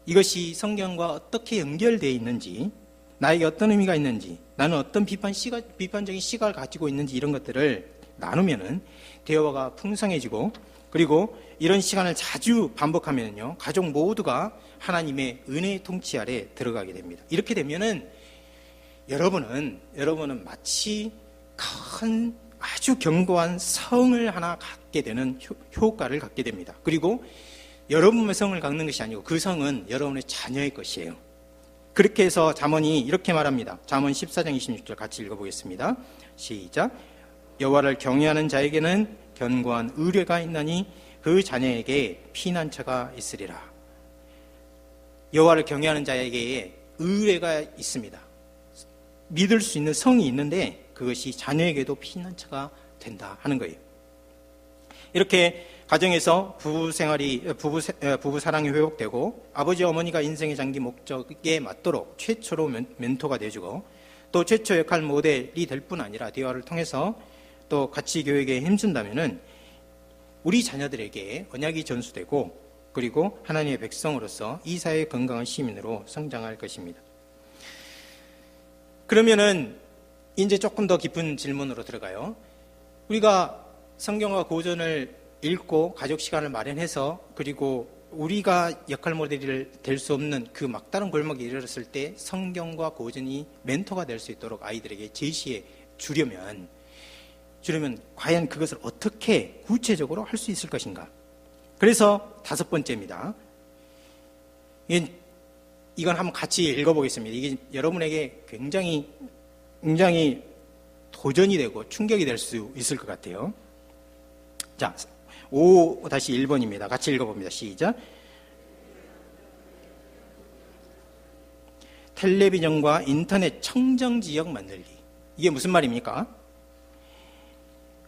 이것이 성경과 어떻게 연결되어 있는지, 나에게 어떤 의미가 있는지, 나는 어떤 비판적인 시각을 가지고 있는지 이런 것들을 나누면은 대화가 풍성해지고, 그리고 이런 시간을 자주 반복하면요, 가족 모두가 하나님의 은혜의 통치 아래 들어가게 됩니다. 이렇게 되면은 여러분은 마치 큰 아주 견고한 성을 하나 갖게 되는 효과를 갖게 됩니다. 그리고 여러분의 성을 갖는 것이 아니고 그 성은 여러분의 자녀의 것이에요. 그렇게 해서 잠언이 이렇게 말합니다. 잠언 14장 26절 같이 읽어보겠습니다. 시작. 여호와를 경외하는 자에게는 견고한 의뢰가 있나니 그 자녀에게 피난처가 있으리라. 여호와를 경외하는 자에게 의뢰가 있습니다. 믿을 수 있는 성이 있는데 그것이 자녀에게도 피난처가 된다 하는 거예요. 이렇게 가정에서 부부 사랑이 회복되고 아버지 어머니가 인생의 장기 목적에 맞도록 최초로 멘토가 되어주고 또 최초 역할 모델이 될 뿐 아니라 대화를 통해서 또 가치 교육에 힘쓴다면은 우리 자녀들에게 언약이 전수되고 그리고 하나님의 백성으로서 이 사회의 건강한 시민으로 성장할 것입니다. 그러면은 이제 조금 더 깊은 질문으로 들어가요. 우리가 성경과 고전을 읽고 가족 시간을 마련해서 그리고 우리가 역할 모델이 될 수 없는 그 막다른 골목에 이르렀을 때 성경과 고전이 멘토가 될 수 있도록 아이들에게 제시해 주려면 과연 그것을 어떻게 구체적으로 할 수 있을 것인가? 그래서 5번째입니다. 이건 한번 같이 읽어보겠습니다. 이게 여러분에게 굉장히 도전이 되고 충격이 될 수 있을 것 같아요. 자, 5-1번입니다. 같이 읽어봅니다. 시작. 텔레비전과 인터넷 청정지역 만들기. 이게 무슨 말입니까?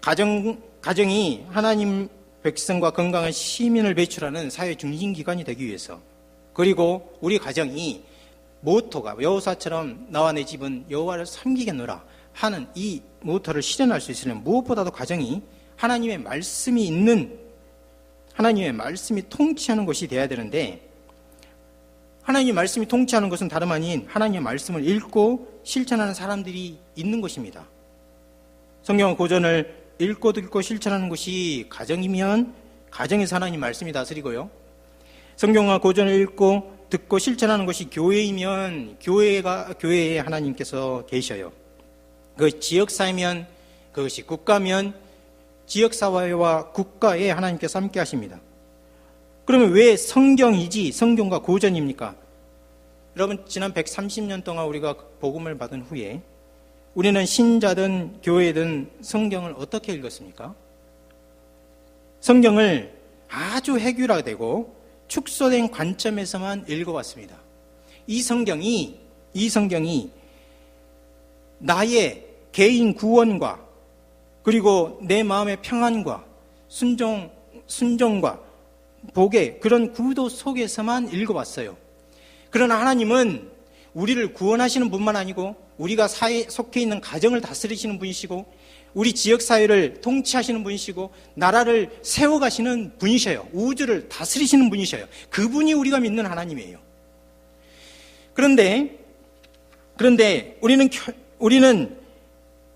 가정이 하나님 백성과 건강한 시민을 배출하는 사회 중심기관이 되기 위해서, 그리고 우리 가정이 모토가 여호사처럼 나와 내 집은 여호와를 섬기겠노라 하는 이 모토를 실현할 수 있으려면 무엇보다도 가정이 하나님의 말씀이 통치하는 것이 되어야 되는데, 하나님의 말씀이 통치하는 것은 다름 아닌 하나님의 말씀을 읽고 실천하는 사람들이 있는 것입니다. 성경 고전을 읽고 듣고 실천하는 것이 가정이면 가정에서 하나님 말씀이 다스리고요, 성경과 고전을 읽고 듣고 실천하는 것이 교회이면 교회에 하나님께서 계셔요. 그 지역사회면, 그것이 국가면 지역사회와 국가에 하나님께서 함께 하십니다. 그러면 왜 성경과 고전입니까? 여러분, 지난 130년 동안 우리가 복음을 받은 후에 우리는 신자든 교회든 성경을 어떻게 읽었습니까? 성경을 아주 해결화되고 축소된 관점에서만 읽어왔습니다. 이 성경이 나의 개인 구원과 그리고 내 마음의 평안과 순종과 복의 그런 구도 속에서만 읽어왔어요. 그러나 하나님은 우리를 구원하시는 분만 아니고 우리가 속해 있는 가정을 다스리시는 분이시고 우리 지역사회를 통치하시는 분이시고 나라를 세워가시는 분이셔요. 우주를 다스리시는 분이셔요. 그분이 우리가 믿는 하나님이에요. 그런데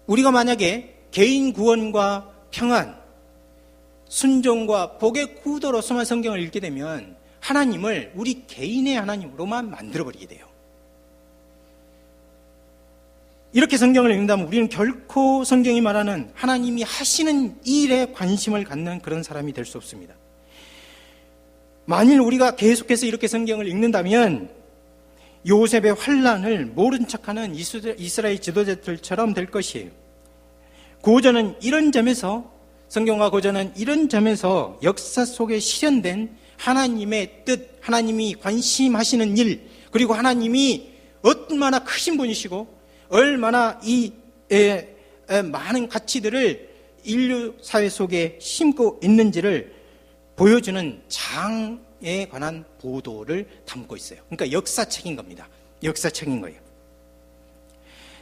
우리가 만약에 개인 구원과 평안, 순종과 복의 구도로서만 성경을 읽게 되면 하나님을 우리 개인의 하나님으로만 만들어버리게 돼요. 이렇게 성경을 읽는다면 우리는 결코 성경이 말하는 하나님이 하시는 일에 관심을 갖는 그런 사람이 될 수 없습니다. 만일 우리가 계속해서 이렇게 성경을 읽는다면 요셉의 환난을 모른 척하는 이스라엘 지도자들처럼 될 것이에요. 고전은 이런 점에서, 성경과 고전은 이런 점에서 역사 속에 실현된 하나님의 뜻, 하나님이 관심하시는 일, 그리고 하나님이 얼마나 크신 분이시고 얼마나 이 많은 가치들을 인류 사회 속에 심고 있는지를 보여주는 장에 관한 보도를 담고 있어요. 그러니까 역사책인 겁니다. 역사책인 거예요.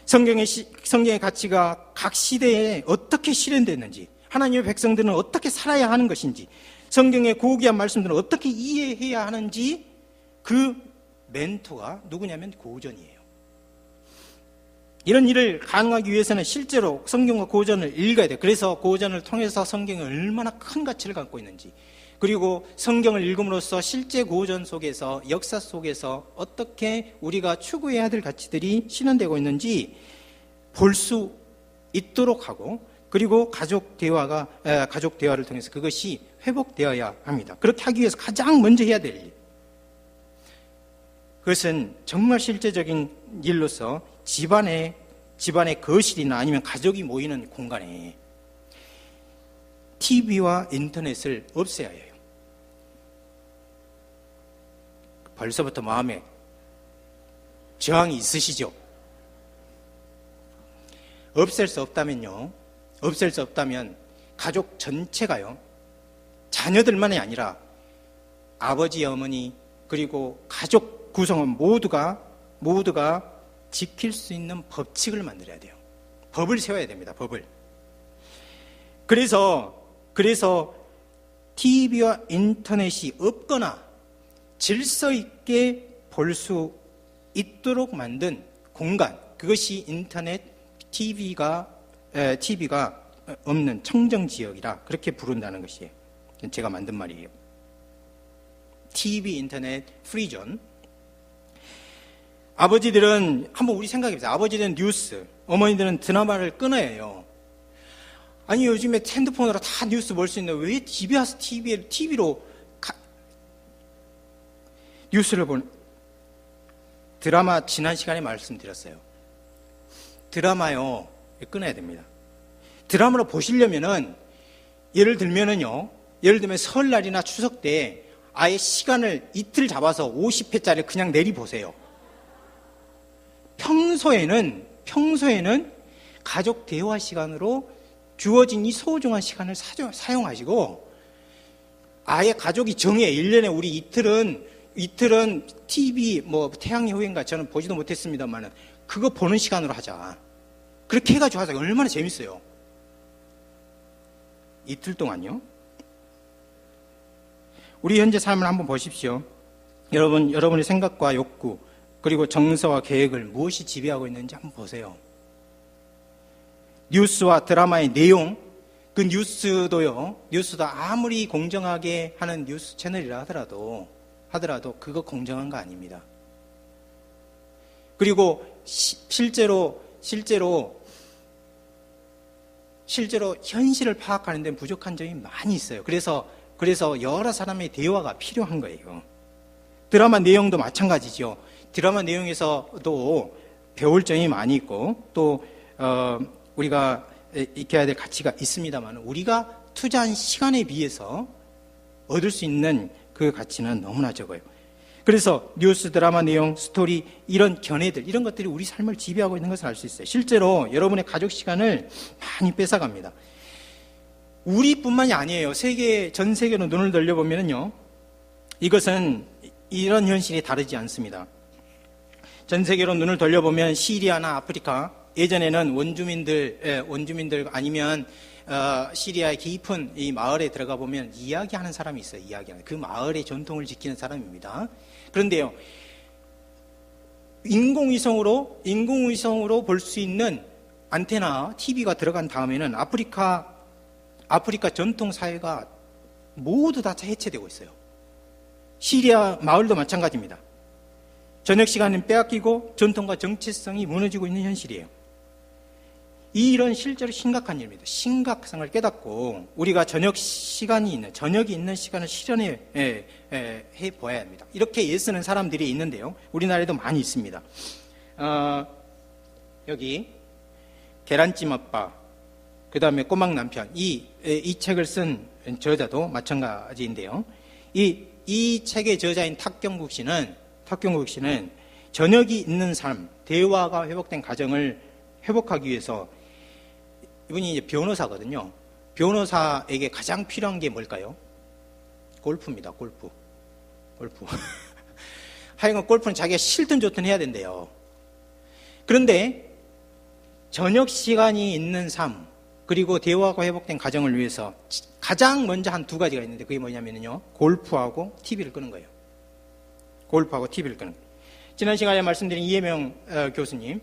성경의 가치가 각 시대에 어떻게 실현됐는지, 하나님의 백성들은 어떻게 살아야 하는 것인지, 성경의 고귀한 말씀들은 어떻게 이해해야 하는지 그 멘토가 누구냐면 고전이에요. 이런 일을 가능하기 위해서는 실제로 성경과 고전을 읽어야 돼요. 그래서 고전을 통해서 성경이 얼마나 큰 가치를 갖고 있는지, 그리고 성경을 읽음으로써 실제 고전 속에서, 역사 속에서 어떻게 우리가 추구해야 될 가치들이 실현되고 있는지 볼 수 있도록 하고, 그리고 가족 대화를 통해서 그것이 회복되어야 합니다. 그렇게 하기 위해서 가장 먼저 해야 될 일, 그것은 정말 실제적인 일로서 집안의 거실이나 아니면 가족이 모이는 공간에 TV와 인터넷을 없애야 해요. 벌써부터 마음에 저항이 있으시죠? 없앨 수 없다면 가족 전체가요, 자녀들만이 아니라 아버지, 어머니, 그리고 가족 구성원 모두가 지킬 수 있는 법칙을 만들어야 돼요. 법을 세워야 됩니다. 법을. 그래서 TV와 인터넷이 없거나 질서 있게 볼 수 있도록 만든 공간, 그것이 인터넷, TV가 없는 청정지역이라 그렇게 부른다는 것이에요. 제가 만든 말이에요. TV, 인터넷, 프리존. 아버지들은, 한번 우리 생각해보세요. 아버지들은 뉴스, 어머니들은 드라마를 끊어야 해요. 아니, 요즘에 핸드폰으로 다 뉴스 볼 수 있는데 왜 집에 와서 TV로 뉴스를 드라마 지난 시간에 말씀드렸어요. 드라마요, 끊어야 됩니다. 드라마를 보시려면은, 예를 들면 설날이나 추석 때 아예 시간을 이틀 잡아서 50회짜리 그냥 내리 보세요. 평소에는 가족 대화 시간으로 주어진 이 소중한 시간을 사용하시고, 아예 가족이 정해, 1년에 우리 이틀은 TV, 태양의 후예인가 저는 보지도 못했습니다만 그거 보는 시간으로 하자. 그렇게 해가지고 하자. 얼마나 재밌어요. 이틀 동안요. 우리 현재 삶을 한번 보십시오. 여러분의 생각과 욕구, 그리고 정서와 계획을 무엇이 지배하고 있는지 한번 보세요. 뉴스와 드라마의 내용, 그 뉴스도 아무리 공정하게 하는 뉴스 채널이라 하더라도 그거 공정한 거 아닙니다. 그리고 실제로 현실을 파악하는 데 부족한 점이 많이 있어요. 그래서 여러 사람의 대화가 필요한 거예요. 드라마 내용도 마찬가지죠. 드라마 내용에서도 배울 점이 많이 있고, 또 우리가 익혀야 될 가치가 있습니다만, 우리가 투자한 시간에 비해서 얻을 수 있는 그 가치는 너무나 적어요. 그래서 뉴스, 드라마 내용, 스토리, 이런 견해들, 이런 것들이 우리 삶을 지배하고 있는 것을 알 수 있어요. 실제로 여러분의 가족 시간을 많이 뺏어갑니다. 우리뿐만이 아니에요. 전 세계로 눈을 돌려보면요, 이것은 이런 현실이 다르지 않습니다. 전 세계로 눈을 돌려보면 시리아나 아프리카, 예전에는 원주민들 아니면 시리아의 깊은 이 마을에 들어가 보면 이야기하는 사람이 있어요. 이야기하는 그 마을의 전통을 지키는 사람입니다. 그런데요, 인공위성으로 볼 수 있는 안테나, TV가 들어간 다음에는 아프리카 전통 사회가 모두 다 해체되고 있어요. 시리아 마을도 마찬가지입니다. 저녁 시간은 빼앗기고 전통과 정체성이 무너지고 있는 현실이에요. 이런 실제로 심각한 일입니다. 심각성을 깨닫고 우리가 저녁이 있는 시간을 실현해 보아야 합니다. 이렇게 애쓰는 사람들이 있는데요, 우리나라에도 많이 있습니다. 여기 계란찜 아빠, 그 다음에 꼬막 남편, 이 책을 쓴 저자도 마찬가지인데요. 이 책의 저자인 탁경국 씨는 저녁이 있는 삶, 대화가 회복된 가정을 회복하기 위해서, 이분이 이제 변호사거든요. 변호사에게 가장 필요한 게 뭘까요? 골프입니다. 골프. 하여간 골프는 자기가 싫든 좋든 해야 된대요. 그런데 저녁 시간이 있는 삶, 그리고 대화가 회복된 가정을 위해서 가장 먼저 한 두 가지가 있는데, 그게 뭐냐면요, 골프하고 TV를 끄는 거예요. 골프하고 TV를 끄는 거예요. 지난 시간에 말씀드린 이혜명 교수님,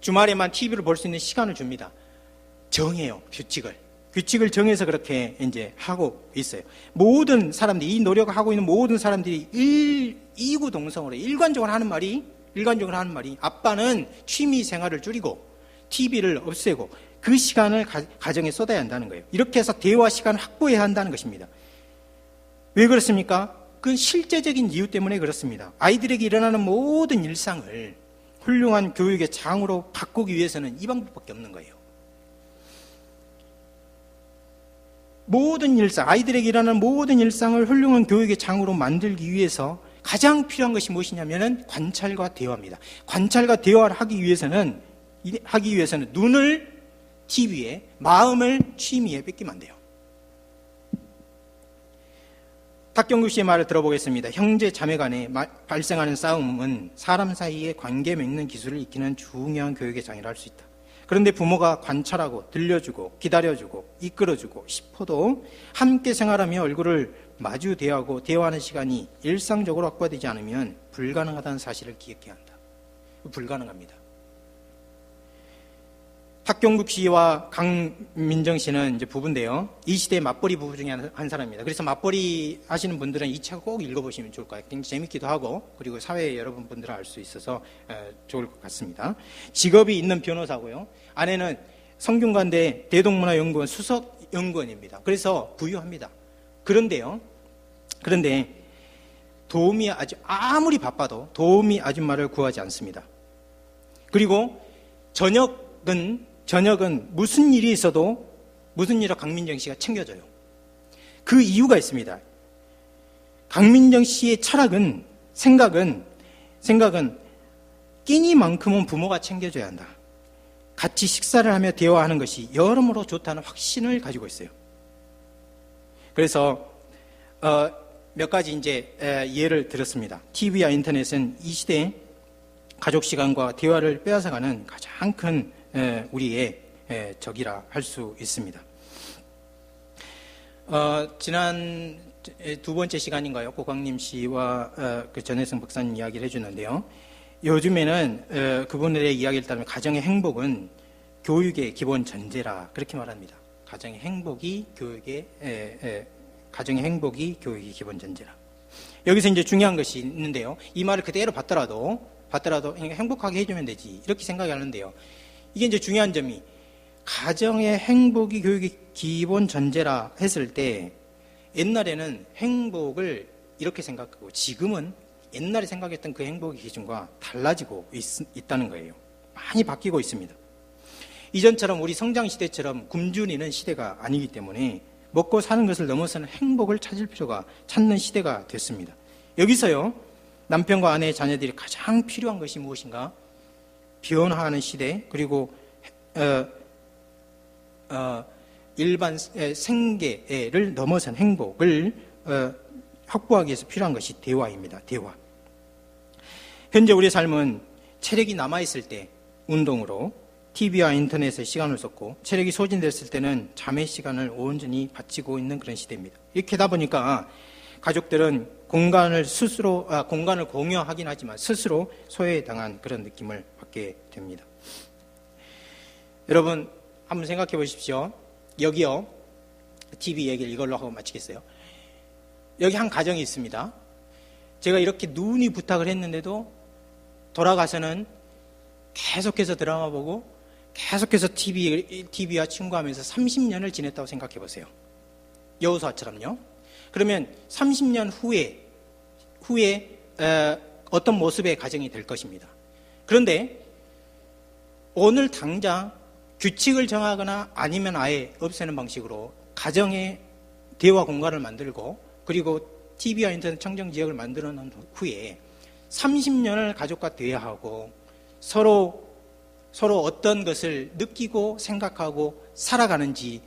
주말에만 TV를 볼 수 있는 시간을 줍니다. 정해요. 규칙을 정해서 그렇게 이제 하고 있어요. 모든 사람들이, 이 노력을 하고 있는 모든 사람들이 이구동성으로 일관적으로 하는 말이, 아빠는 취미 생활을 줄이고 TV를 없애고 그 시간을 가정에 쏟아야 한다는 거예요. 이렇게 해서 대화 시간을 확보해야 한다는 것입니다. 왜 그렇습니까? 그건 실제적인 이유 때문에 그렇습니다. 아이들에게 일어나는 모든 일상을 훌륭한 교육의 장으로 바꾸기 위해서는 이 방법밖에 없는 거예요. 아이들에게 일어나는 모든 일상을 훌륭한 교육의 장으로 만들기 위해서 가장 필요한 것이 무엇이냐면은 관찰과 대화입니다. 관찰과 대화를 하기 위해서는 눈을 TV에, 마음을 취미에 뺏기면 안 돼요. 탁경국 씨의 말을 들어보겠습니다. 형제 자매 간에 발생하는 싸움은 사람 사이의 관계 맺는 기술을 익히는 중요한 교육의 장이라 할 수 있다. 그런데 부모가 관찰하고 들려주고 기다려주고 이끌어주고 싶어도 함께 생활하며 얼굴을 마주 대하고 대화하는 시간이 일상적으로 확보되지 않으면 불가능하다는 사실을 기억해야 한다. 불가능합니다. 탁경국 씨와 강민정 씨는 이제 부부인데요. 이 시대의 맞벌이 부부 중에 한 사람입니다. 그래서 맞벌이 하시는 분들은 이 책을 꼭 읽어보시면 좋을 것 같아요. 굉장히 재밌기도 하고, 그리고 사회에 여러분들은 알 수 있어서 좋을 것 같습니다. 직업이 있는 변호사고요. 아내는 성균관대 대동문화연구원 수석 연구원입니다. 그래서 부유합니다. 그런데 아무리 바빠도 도우미 아줌마를 구하지 않습니다. 그리고 저녁은 무슨 일이 있어도 강민정 씨가 챙겨줘요. 그 이유가 있습니다. 강민정 씨의 생각은 끼니만큼은 부모가 챙겨줘야 한다. 같이 식사를 하며 대화하는 것이 여러모로 좋다는 확신을 가지고 있어요. 그래서 몇 가지 이제 예를 들었습니다. TV와 인터넷은 이 시대에 가족 시간과 대화를 빼앗아가는 가장 큰 우리의 적이라 할 수 있습니다. 지난 두 번째 시간인가요? 고강림 씨와 그 전혜성 박사님 이야기를 해주는데요. 요즘에는 그분들의 이야기를 따르면 가정의 행복은 교육의 기본 전제라 그렇게 말합니다. 가정의 행복이 교육의 기본 전제라. 여기서 이제 중요한 것이 있는데요. 이 말을 그대로 받더라도 행복하게 해주면 되지 이렇게 생각하는데요. 이게 이제 중요한 점이, 가정의 행복이 교육의 기본 전제라 했을 때 옛날에는 행복을 이렇게 생각하고 지금은 옛날에 생각했던 그 행복의 기준과 달라지고 있다는 거예요. 많이 바뀌고 있습니다. 이전처럼 우리 성장시대처럼 굶주리는 시대가 아니기 때문에 먹고 사는 것을 넘어서는 행복을 찾는 시대가 됐습니다. 여기서요, 남편과 아내, 자녀들이 가장 필요한 것이 무엇인가? 변화하는 시대, 그리고 일반 생계를 넘어선 행복을 확보하기 위해서 필요한 것이 대화입니다. 대화. 현재 우리의 삶은 체력이 남아있을 때 운동으로, TV와 인터넷에 시간을 썼고, 체력이 소진됐을 때는 잠의 시간을 온전히 바치고 있는 그런 시대입니다. 이렇게 하다 보니까 가족들은 공간을 공유하긴 하지만 스스로 소외당한 그런 느낌을 받게 됩니다. 여러분, 한번 생각해 보십시오. 여기요, TV 얘기를 이걸로 하고 마치겠어요. 여기 한 가정이 있습니다. 제가 이렇게 눈이 부탁을 했는데도 돌아가서는 계속해서 드라마 보고 계속해서 TV와 친구하면서 30년을 지냈다고 생각해 보세요. 여호수아처럼요. 그러면 30년 후에 어떤 모습의 가정이 될 것입니다. 그런데 오늘 당장 규칙을 정하거나 아니면 아예 없애는 방식으로 가정의 대화 공간을 만들고, 그리고 TV와 인터넷 청정 지역을 만들어 놓은 후에 30년을 가족과 대화하고 서로 어떤 것을 느끼고 생각하고 살아가는지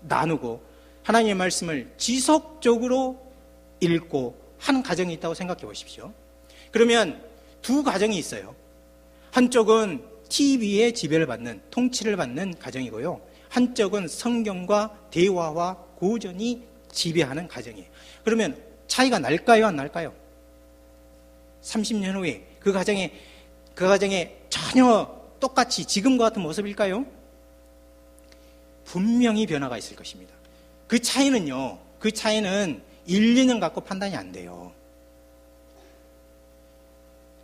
나누고 하나님의 말씀을 지속적으로 읽고 하는 가정이 있다고 생각해 보십시오. 그러면 두 가정이 있어요. 한쪽은 TV에 지배를 받는, 통치를 받는 가정이고요. 한쪽은 성경과 대화와 고전이 지배하는 가정이에요. 그러면 차이가 날까요, 안 날까요? 30년 후에 그 가정에 전혀 똑같이 지금과 같은 모습일까요? 분명히 변화가 있을 것입니다. 그 차이는 1, 2년 갖고 판단이 안 돼요.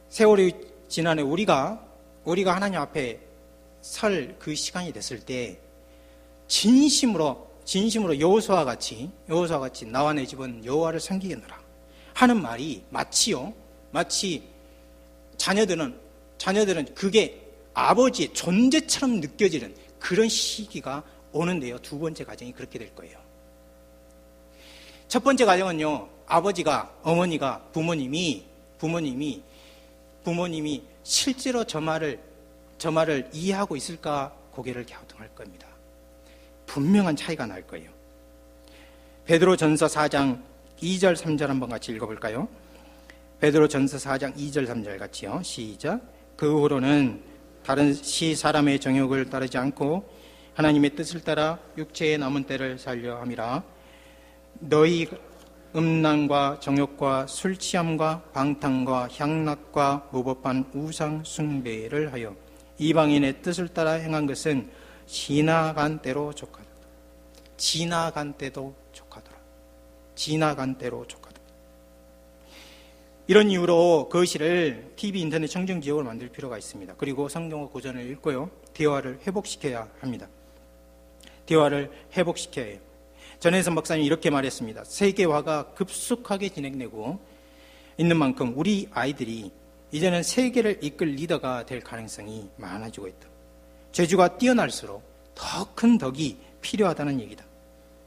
세월이 지난해 우리가 하나님 앞에 설 그 시간이 됐을 때 진심으로 여호수아와 같이 나와 내 집은 여호와를 섬기겠노라 하는 말이 마치 자녀들은 그게 아버지의 존재처럼 느껴지는 그런 시기가 오는데요. 두 번째 가정이 그렇게 될 거예요. 첫 번째 가정은요, 아버지가, 어머니가, 부모님이 실제로 저 말을 이해하고 있을까 고개를 갸우뚱할 겁니다. 분명한 차이가 날 거예요. 베드로전서 4장 2절 3절 한번 같이 읽어볼까요? 베드로전서 4장 2절 3절 같이요. 시작. 그 후로는 다른 사람의 정욕을 따르지 않고 하나님의 뜻을 따라 육체의 남은 때를 살려 함이라. 너희 음란과 정욕과 술 취함과 방탕과 향락과 무법한 우상 숭배를 하여 이방인의 뜻을 따라 행한 것은 지나간 때로 족하더라. 지나간 때로 족하더라. 이런 이유로 거실을 TV, 인터넷 청정 지역으로 만들 필요가 있습니다. 그리고 성경과 고전을 읽고요, 대화를 회복시켜야 합니다. 대화를 회복시켜야 해요. 전혜선 목사님이 이렇게 말했습니다. 세계화가 급속하게 진행되고 있는 만큼 우리 아이들이 이제는 세계를 이끌 리더가 될 가능성이 많아지고 있다. 재주가 뛰어날수록 더 큰 덕이 필요하다는 얘기다.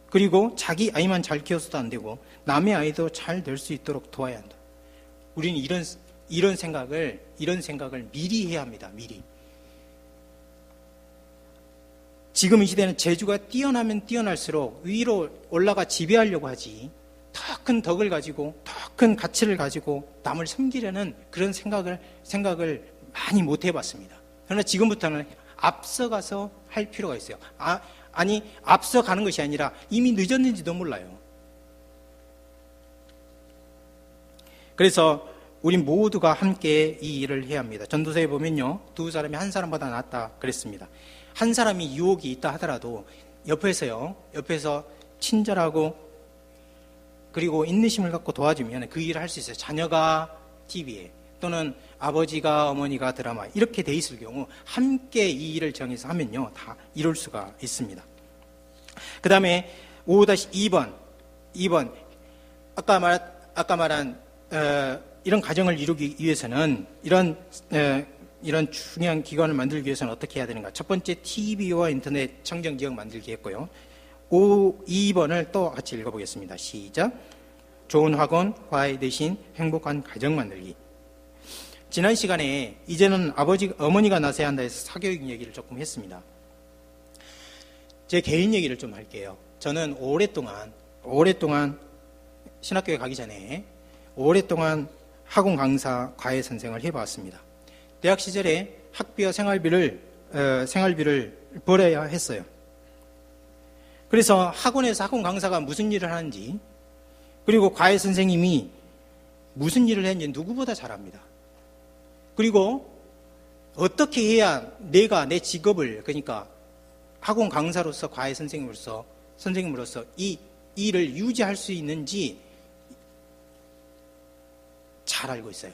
그리고 자기 아이만 잘 키워서도 안 되고 남의 아이도 잘 될 수 있도록 도와야 한다. 우리는 이런 생각을 미리 해야 합니다. 미리. 지금 이 시대는 재주가 뛰어나면 뛰어날수록 위로 올라가 지배하려고 하지, 더 큰 덕을 가지고 더 큰 가치를 가지고 남을 섬기려는 그런 생각을 많이 못 해봤습니다. 그러나 지금부터는 앞서가서 할 필요가 있어요. 아니 앞서가는 것이 아니라 이미 늦었는지도 몰라요. 그래서 우리 모두가 함께 이 일을 해야 합니다. 전도서에 보면요, 두 사람이 한 사람보다 낫다 그랬습니다. 한 사람이 유혹이 있다 하더라도 옆에서 친절하고 그리고 인내심을 갖고 도와주면 그 일을 할 수 있어요. 자녀가 TV에 또는 아버지가 어머니가 드라마 이렇게 돼 있을 경우 함께 이 일을 정해서 하면요, 다 이룰 수가 있습니다. 그 다음에 5-2번 아까 말한 이런 가정을 이루기 위해서는 이런 중요한 기관을 만들기 위해서는 어떻게 해야 되는가? 첫 번째, TV와 인터넷 청정 지역 만들기 했고요. 2번을 또 같이 읽어보겠습니다. 시작. 좋은 학원, 과외 대신 행복한 가정 만들기. 지난 시간에 이제는 어머니가 나서야 한다 해서 사교육 얘기를 조금 했습니다. 제 개인 얘기를 좀 할게요. 저는 오랫동안 신학교에 가기 전에 오랫동안 학원 강사, 과외 선생을 해봤습니다. 대학 시절에 학비와 생활비를 벌어야 했어요. 그래서 학원에서 학원 강사가 무슨 일을 하는지, 그리고 과외 선생님이 무슨 일을 했는지 누구보다 잘 압니다. 그리고 어떻게 해야 내가 내 직업을, 그러니까 학원 강사로서 과외 선생님으로서 이 일을 유지할 수 있는지 잘 알고 있어요.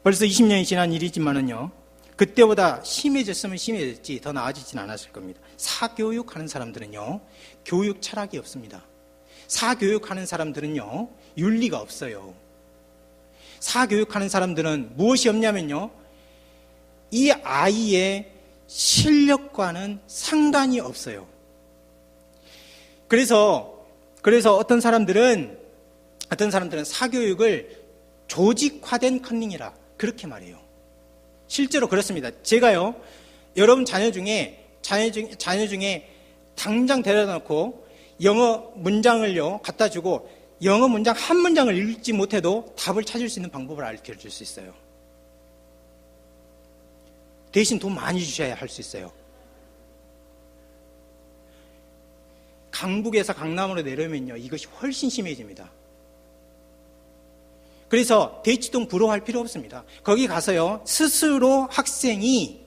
벌써 20년이 지난 일이지만은요, 그때보다 심해졌으면 심해졌지 더 나아지진 않았을 겁니다. 사교육하는 사람들은요, 교육 철학이 없습니다. 사교육하는 사람들은요, 윤리가 없어요. 사교육하는 사람들은 무엇이 없냐면요, 이 아이의 실력과는 상관이 없어요. 그래서 어떤 사람들은 사교육을 조직화된 컨닝이라 그렇게 말해요. 실제로 그렇습니다. 제가요, 여러분 자녀 중에 당장 데려다 놓고 영어 문장을요 갖다 주고 영어 문장 한 문장을 읽지 못해도 답을 찾을 수 있는 방법을 알려줄 수 있어요. 대신 돈 많이 주셔야 할 수 있어요. 강북에서 강남으로 내려오면요, 이것이 훨씬 심해집니다. 그래서 대치동 부러워할 필요 없습니다. 거기 가서요, 스스로 학생이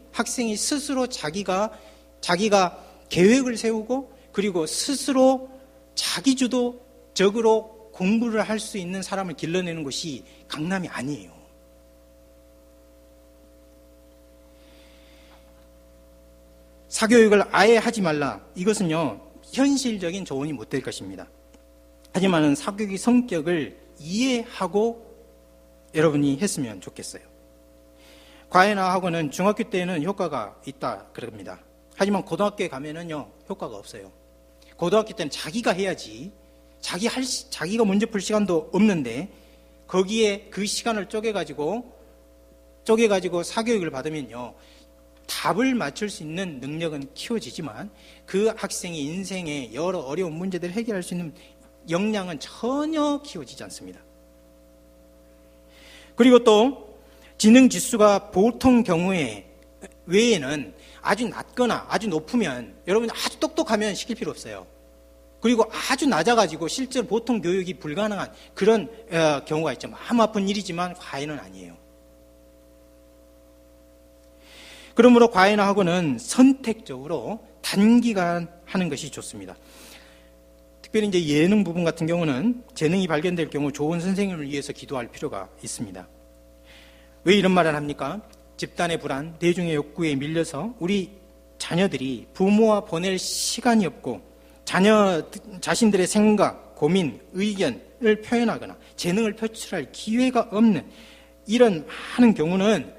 스스로 자기가 계획을 세우고, 그리고 스스로 자기주도적으로 공부를 할 수 있는 사람을 길러내는 것이 강남이 아니에요. 사교육을 아예 하지 말라. 이것은요, 현실적인 조언이 못 될 것입니다. 하지만 사교육의 성격을 이해하고 여러분이 했으면 좋겠어요. 과외나 학원은 중학교 때는 효과가 있다 그럽니다. 하지만 고등학교에 가면은요, 효과가 없어요. 고등학교 때는 자기가 해야지, 자기가 문제 풀 시간도 없는데, 거기에 그 시간을 쪼개가지고 사교육을 받으면요, 답을 맞출 수 있는 능력은 키워지지만 그 학생이 인생의 여러 어려운 문제들을 해결할 수 있는 역량은 전혀 키워지지 않습니다. 그리고 또 지능 지수가 보통 경우에 외에는 아주 낮거나 아주 높으면, 여러분이 아주 똑똑하면 시킬 필요 없어요. 그리고 아주 낮아가지고 실제로 보통 교육이 불가능한 그런 경우가 있죠. 마음 아픈 일이지만 과외는 아니에요. 그러므로 과외나 학원은 선택적으로 단기간 하는 것이 좋습니다. 특별히 이제 예능 부분 같은 경우는 재능이 발견될 경우 좋은 선생님을 위해서 기도할 필요가 있습니다. 왜 이런 말을 합니까? 집단의 불안, 대중의 욕구에 밀려서 우리 자녀들이 부모와 보낼 시간이 없고 자신들의 생각, 고민, 의견을 표현하거나 재능을 표출할 기회가 없는 이런 많은 경우는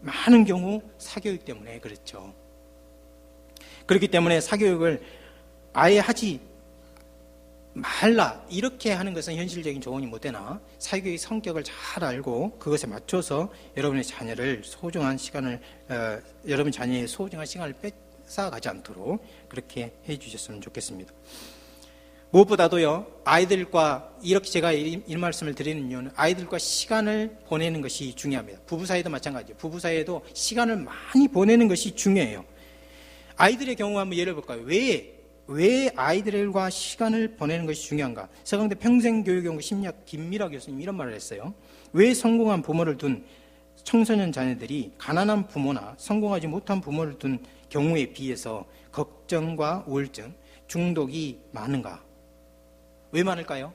많은 경우 사교육 때문에 그렇죠. 그렇기 때문에 사교육을 아예 하지 말라 이렇게 하는 것은 현실적인 조언이 못 되나, 사교육의 성격을 잘 알고 그것에 맞춰서 여러분 자녀의 소중한 시간을 뺏어가지 않도록 그렇게 해주셨으면 좋겠습니다. 무엇보다도요, 아이들과, 이렇게 제가 이 말씀을 드리는 이유는 아이들과 시간을 보내는 것이 중요합니다. 부부 사이도 마찬가지예요. 부부 사이에도 시간을 많이 보내는 것이 중요해요. 아이들의 경우 한번 예를 볼까요? 왜 아이들과 시간을 보내는 것이 중요한가? 서강대 평생교육연구 심리학 김미라 교수님 이런 말을 했어요. 왜 성공한 부모를 둔 청소년 자녀들이 가난한 부모나 성공하지 못한 부모를 둔 경우에 비해서 걱정과 우울증, 중독이 많은가? 왜 많을까요?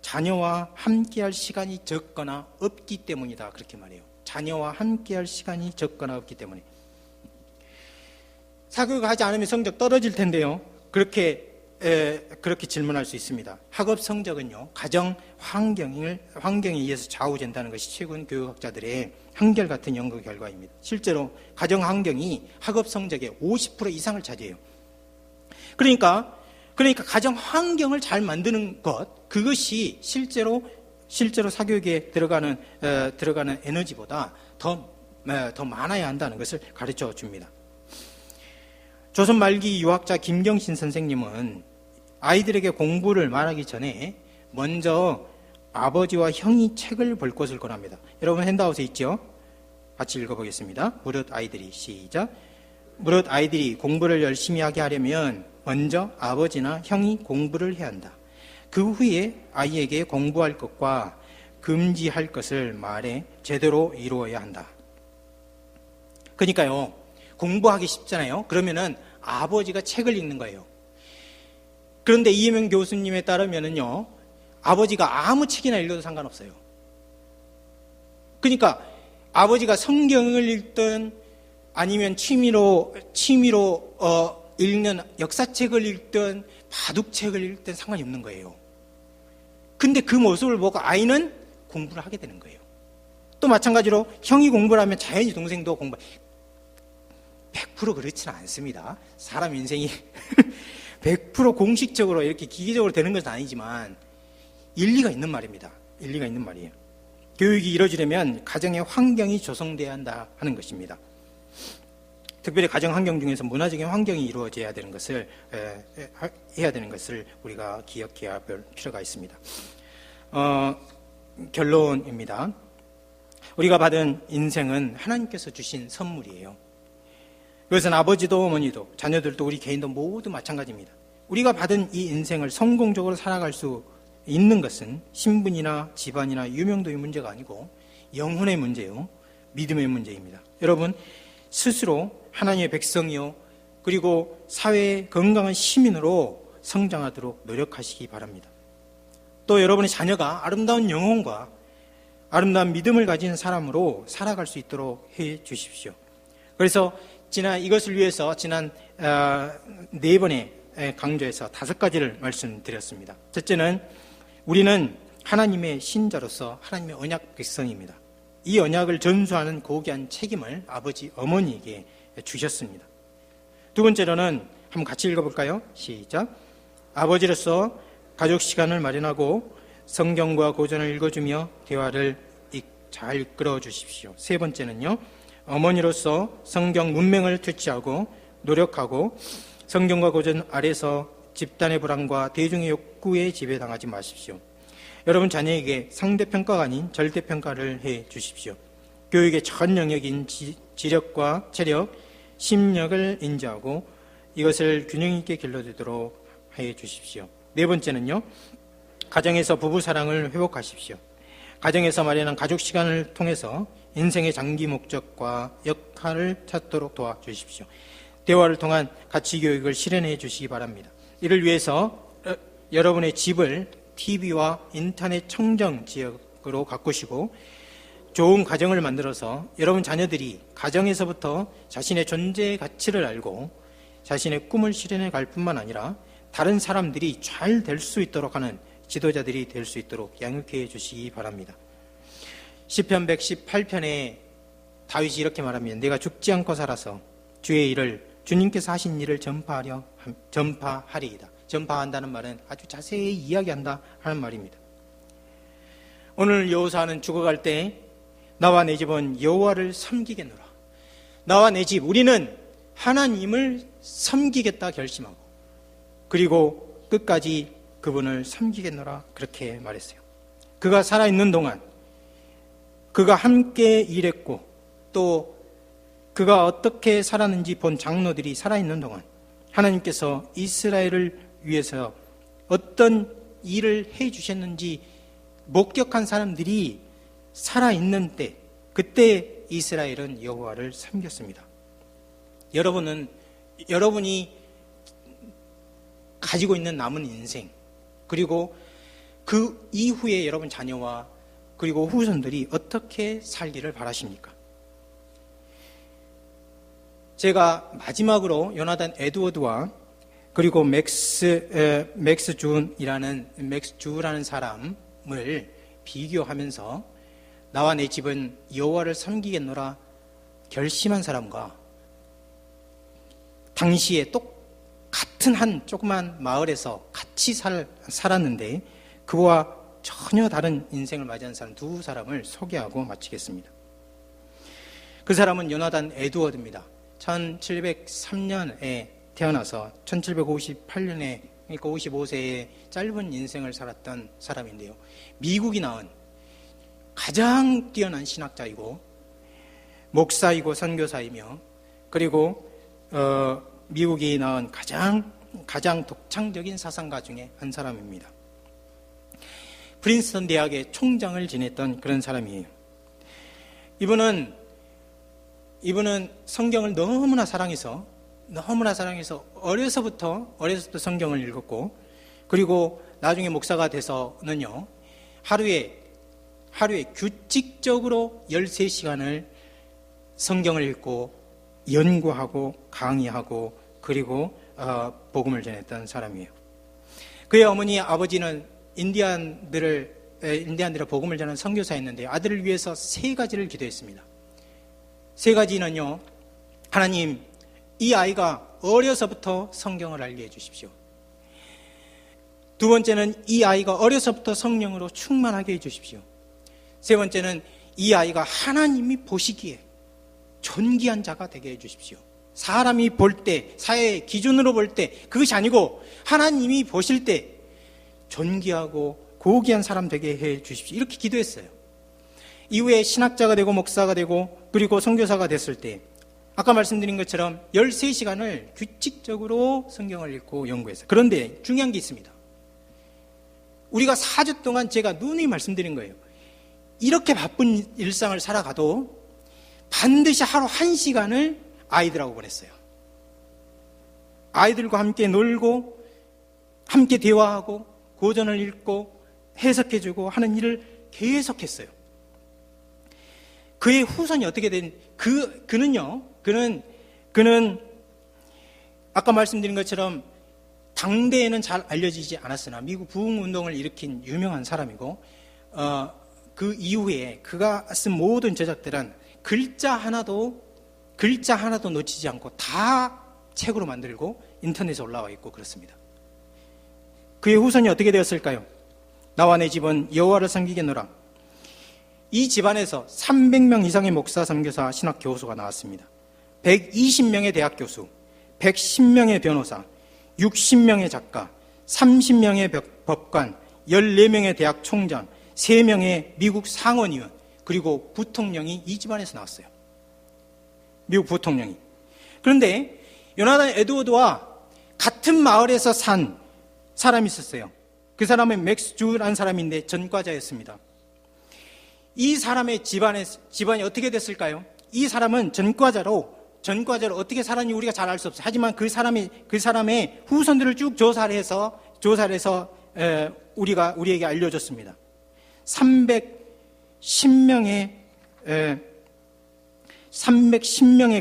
자녀와 함께할 시간이 적거나 없기 때문이다, 그렇게 말해요. 자녀와 함께할 시간이 적거나 없기 때문에. 사교육을 하지 않으면 성적 떨어질 텐데요, 그렇게 질문할 수 있습니다. 학업 성적은요, 가정 환경에 의해서 좌우된다는 것이 최근 교육학자들의 한결같은 연구 결과입니다. 실제로 가정 환경이 학업 성적의 50% 이상을 차지해요. 그러니까 가정 환경을 잘 만드는 것, 그것이 실제로 사교육에 들어가는 에너지보다 더 많아야 한다는 것을 가르쳐 줍니다. 조선 말기 유학자 김경신 선생님은 아이들에게 공부를 말하기 전에 먼저 아버지와 형이 책을 볼 것을 권합니다. 여러분 핸드아웃에 있죠? 같이 읽어보겠습니다. 무릇 아이들이, 시작. 무릇 아이들이 공부를 열심히 하게 하려면 먼저 아버지나 형이 공부를 해야 한다. 그 후에 아이에게 공부할 것과 금지할 것을 말해 제대로 이루어야 한다. 그러니까요, 공부하기 쉽잖아요. 그러면은 아버지가 책을 읽는 거예요. 그런데 이혜명 교수님에 따르면은요, 아버지가 아무 책이나 읽어도 상관없어요. 그러니까 아버지가 성경을 읽든 아니면 취미로 읽는 역사책을 읽든 바둑책을 읽든 상관이 없는 거예요. 근데 그 모습을 보고 아이는 공부를 하게 되는 거예요. 또 마찬가지로 형이 공부를 하면 자연히 동생도 공부. 100% 그렇지는 않습니다. 사람 인생이 100% 공식적으로 이렇게 기계적으로 되는 것은 아니지만 일리가 있는 말입니다. 일리가 있는 말이에요. 교육이 이루어지려면 가정의 환경이 조성돼야 한다 하는 것입니다. 특별히 가정 환경 중에서 문화적인 환경이 이루어져야 되는 것을 해야 되는 것을 우리가 기억해야 할 필요가 있습니다. 결론입니다. 우리가 받은 인생은 하나님께서 주신 선물이에요. 그것은 아버지도 어머니도 자녀들도 우리 개인도 모두 마찬가지입니다. 우리가 받은 이 인생을 성공적으로 살아갈 수 있는 것은 신분이나 집안이나 유명도의 문제가 아니고 영혼의 문제요, 믿음의 문제입니다. 여러분 스스로 하나님의 백성이요, 그리고 사회의 건강한 시민으로 성장하도록 노력하시기 바랍니다. 또 여러분의 자녀가 아름다운 영혼과 아름다운 믿음을 가진 사람으로 살아갈 수 있도록 해 주십시오. 그래서 이것을 위해서 지난 4번의 강좌에서 5가지를 말씀드렸습니다. 첫째는 우리는 하나님의 신자로서 하나님의 언약 백성입니다. 이 언약을 전수하는 고귀한 책임을 아버지, 어머니에게 주셨습니다. 두 번째로는 한번 같이 읽어볼까요? 시작. 아버지로서 가족 시간을 마련하고 성경과 고전을 읽어주며 대화를 잘 이끌어 주십시오. 세 번째는요, 어머니로서 성경 문맹을 퇴치하고 노력하고 성경과 고전 아래서 집단의 불안과 대중의 욕구에 지배당하지 마십시오. 여러분 자녀에게 상대평가가 아닌 절대평가를 해 주십시오. 교육의 전 영역인 지력과 체력, 심력을 인지하고 이것을 균형 있게 길러주도록 해 주십시오. 네 번째는요, 가정에서 부부 사랑을 회복하십시오. 가정에서 마련한 가족 시간을 통해서 인생의 장기 목적과 역할을 찾도록 도와주십시오. 대화를 통한 가치 교육을 실현해 주시기 바랍니다. 이를 위해서 여러분의 집을 TV와 인터넷 청정 지역으로 가꾸시고 좋은 가정을 만들어서 여러분 자녀들이 가정에서부터 자신의 존재의 가치를 알고 자신의 꿈을 실현해 갈 뿐만 아니라 다른 사람들이 잘 될 수 있도록 하는 지도자들이 될 수 있도록 양육해 주시기 바랍니다. 시편 118편에 다윗이 이렇게 말합니다. 내가 죽지 않고 살아서 주의 일을, 주님께서 하신 일을 전파하리이다. 전파한다는 말은 아주 자세히 이야기한다 하는 말입니다. 오늘 여호사는 죽어갈 때 나와 내 집은 여호와를 섬기겠노라. 나와 내 집, 우리는 하나님을 섬기겠다 결심하고 그리고 끝까지 그분을 섬기겠노라 그렇게 말했어요. 그가 살아있는 동안 그가 함께 일했고 또 그가 어떻게 살았는지 본 장로들이 살아있는 동안 하나님께서 이스라엘을 위해서 어떤 일을 해 주셨는지 목격한 사람들이 살아있는 때, 그때 이스라엘은 여호와를 섬겼습니다. 여러분이 가지고 있는 남은 인생, 그리고 그 이후에 여러분 자녀와 그리고 후손들이 어떻게 살기를 바라십니까? 제가 마지막으로 요나단 에드워드와 그리고 맥스 주라는 사람을 비교하면서 나와 내 집은 여호와를 섬기겠노라 결심한 사람과 당시에 똑같은 한 조그만 마을에서 같이 살았는데 그와 전혀 다른 인생을 맞이한 사람 두 사람을 소개하고 마치겠습니다. 그 사람은 요나단 에드워드입니다. 1703년에 태어나서 1758년에 그러니까 55세의 짧은 인생을 살았던 사람인데요. 미국이 낳은 가장 뛰어난 신학자이고 목사이고 선교사이며 그리고 미국이 낳은 가장 독창적인 사상가 중에 한 사람입니다. 프린스턴 대학의 총장을 지냈던 그런 사람이에요. 이분은 성경을 너무나 사랑해서 어려서부터 성경을 읽었고, 그리고 나중에 목사가 돼서는요, 하루에 규칙적으로 13시간을 성경을 읽고 연구하고 강의하고 그리고 복음을 전했던 사람이에요. 그의 어머니 아버지는 인디안들의 복음을 전하는 선교사였는데 아들을 위해서 3가지를 기도했습니다. 3가지는요, 하나님, 이 아이가 어려서부터 성경을 알게 해주십시오. 2번째는 이 아이가 어려서부터 성령으로 충만하게 해주십시오. 3번째는 이 아이가 하나님이 보시기에 존귀한 자가 되게 해주십시오. 사람이 볼 때, 사회의 기준으로 볼 때 그것이 아니고 하나님이 보실 때 존귀하고 고귀한 사람 되게 해주십시오. 이렇게 기도했어요. 이후에 신학자가 되고 목사가 되고 그리고 선교사가 됐을 때 아까 말씀드린 것처럼 13시간을 규칙적으로 성경을 읽고 연구했어요. 그런데 중요한 게 있습니다. 우리가 4주 동안 제가 누누이 말씀드린 거예요. 이렇게 바쁜 일상을 살아가도 반드시 하루 1시간을 아이들하고 보냈어요. 아이들과 함께 놀고 함께 대화하고 고전을 읽고 해석해주고 하는 일을 계속했어요. 그의 후손이 어떻게 된 그는 아까 말씀드린 것처럼 당대에는 잘 알려지지 않았으나 미국 부흥운동을 일으킨 유명한 사람이고 그 이후에 그가 쓴 모든 저작들은 글자 하나도 놓치지 않고 다 책으로 만들고 인터넷에 올라와 있고 그렇습니다. 그의 후손이 어떻게 되었을까요? 나와 내 집은 여호와를 섬기겠노라. 이 집안에서 300명 이상의 목사, 선교사, 신학 교수가 나왔습니다. 120명의 대학 교수, 110명의 변호사, 60명의 작가, 30명의 법관, 14명의 대학 총장, 3명의 미국 상원의원, 그리고 부통령이 이 집안에서 나왔어요. 미국 부통령이. 그런데 요나단 에드워드와 같은 마을에서 산 사람이 있었어요. 그 사람은 맥스 주라는 사람인데 전과자였습니다. 이 사람의 집안이 어떻게 됐을까요? 이 사람은 전과자로 어떻게 살았는지 우리가 잘 알 수 없어요. 하지만 그 사람의 후손들을 쭉 조사를 해서 우리에게 알려줬습니다. 310명의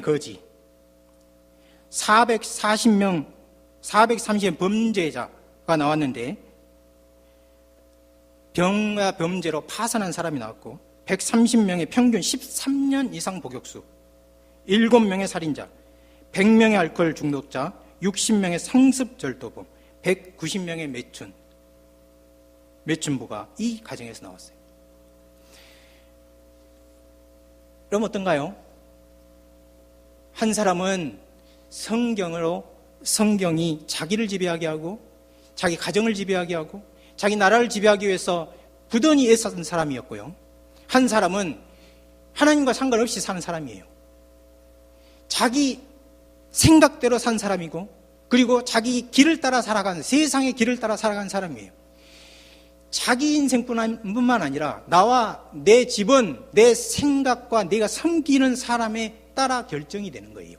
거지, 430의 범죄자가 나왔는데 병과 범죄로 파산한 사람이 나왔고 130명의 평균 13년 이상 복역수, 7명의 살인자, 100명의 알코올 중독자, 60명의 상습 절도범, 190명의 매춘부가 이 가정에서 나왔어요. 그럼 어떤가요? 한 사람은 성경이 자기를 지배하게 하고 자기 가정을 지배하게 하고 자기 나라를 지배하기 위해서 부단히 애썼던 사람이었고요. 한 사람은 하나님과 상관없이 사는 사람이에요. 자기 생각대로 산 사람이고 그리고 자기 길을 따라 살아간, 세상의 길을 따라 살아간 사람이에요. 자기 인생뿐만 아니라 나와 내 집은 내 생각과 내가 섬기는 사람에 따라 결정이 되는 거예요.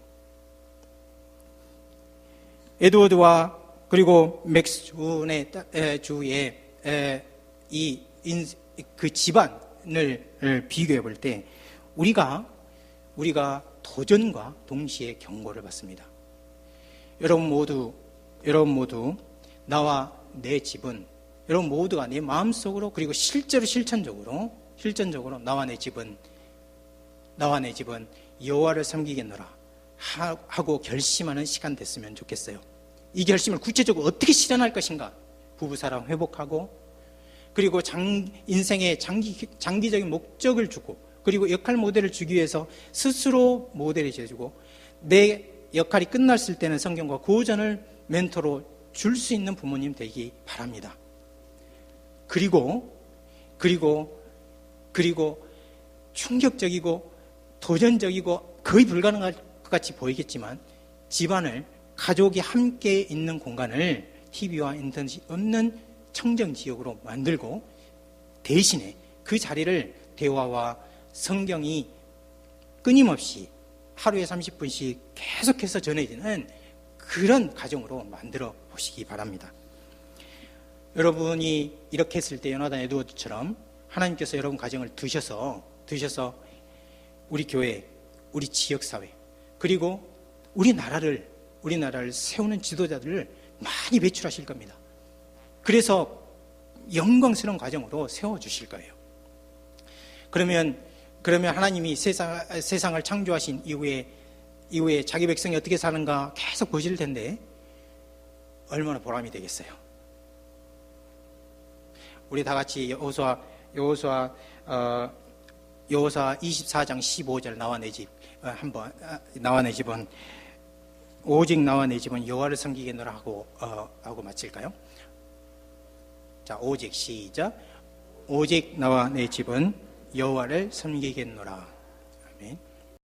에드워드와 그리고 맥스 주의 그 집안을 비교해 볼 때 우리가 도전과 동시에 경고를 받습니다. 여러분 모두 나와 내 집은, 여러분 모두가 내 마음속으로 그리고 실천적으로 나와 내 집은 여호와를 섬기겠노라 하고 결심하는 시간 됐으면 좋겠어요. 이 결심을 구체적으로 어떻게 실현할 것인가? 부부사랑 회복하고 그리고 인생의 장기적인 목적을 주고, 그리고 역할 모델을 주기 위해서 스스로 모델이 되어주고, 내 역할이 끝났을 때는 성경과 고전을 멘토로 줄 수 있는 부모님 되기 바랍니다. 그리고 충격적이고 도전적이고 거의 불가능할 것 같이 보이겠지만, 집안을, 가족이 함께 있는 공간을 TV와 인터넷이 없는 청정지역으로 만들고, 대신에 그 자리를 대화와 성경이 끊임없이 하루에 30분씩 계속해서 전해지는 그런 가정으로 만들어 보시기 바랍니다. 여러분이 이렇게 했을 때 요나단 에드워드처럼 하나님께서 여러분 가정을 드셔서 우리 교회, 우리 지역사회, 그리고 우리나라를 세우는 지도자들을 많이 배출하실 겁니다. 그래서 영광스러운 가정으로 세워주실 거예요. 그러면 하나님이 세상을 창조하신 이후에 자기 백성이 어떻게 사는가 계속 보실 텐데 얼마나 보람이 되겠어요. 우리 다 같이 여호수아 24장 15절 나와 내 집 한번 나와 내 집은 오직 나와 내 집은 여호와를 섬기겠노라 하고 마칠까요? 자, 오직 시작. 오직 나와 내 집은 여호와를 섬기겠노라. 아멘.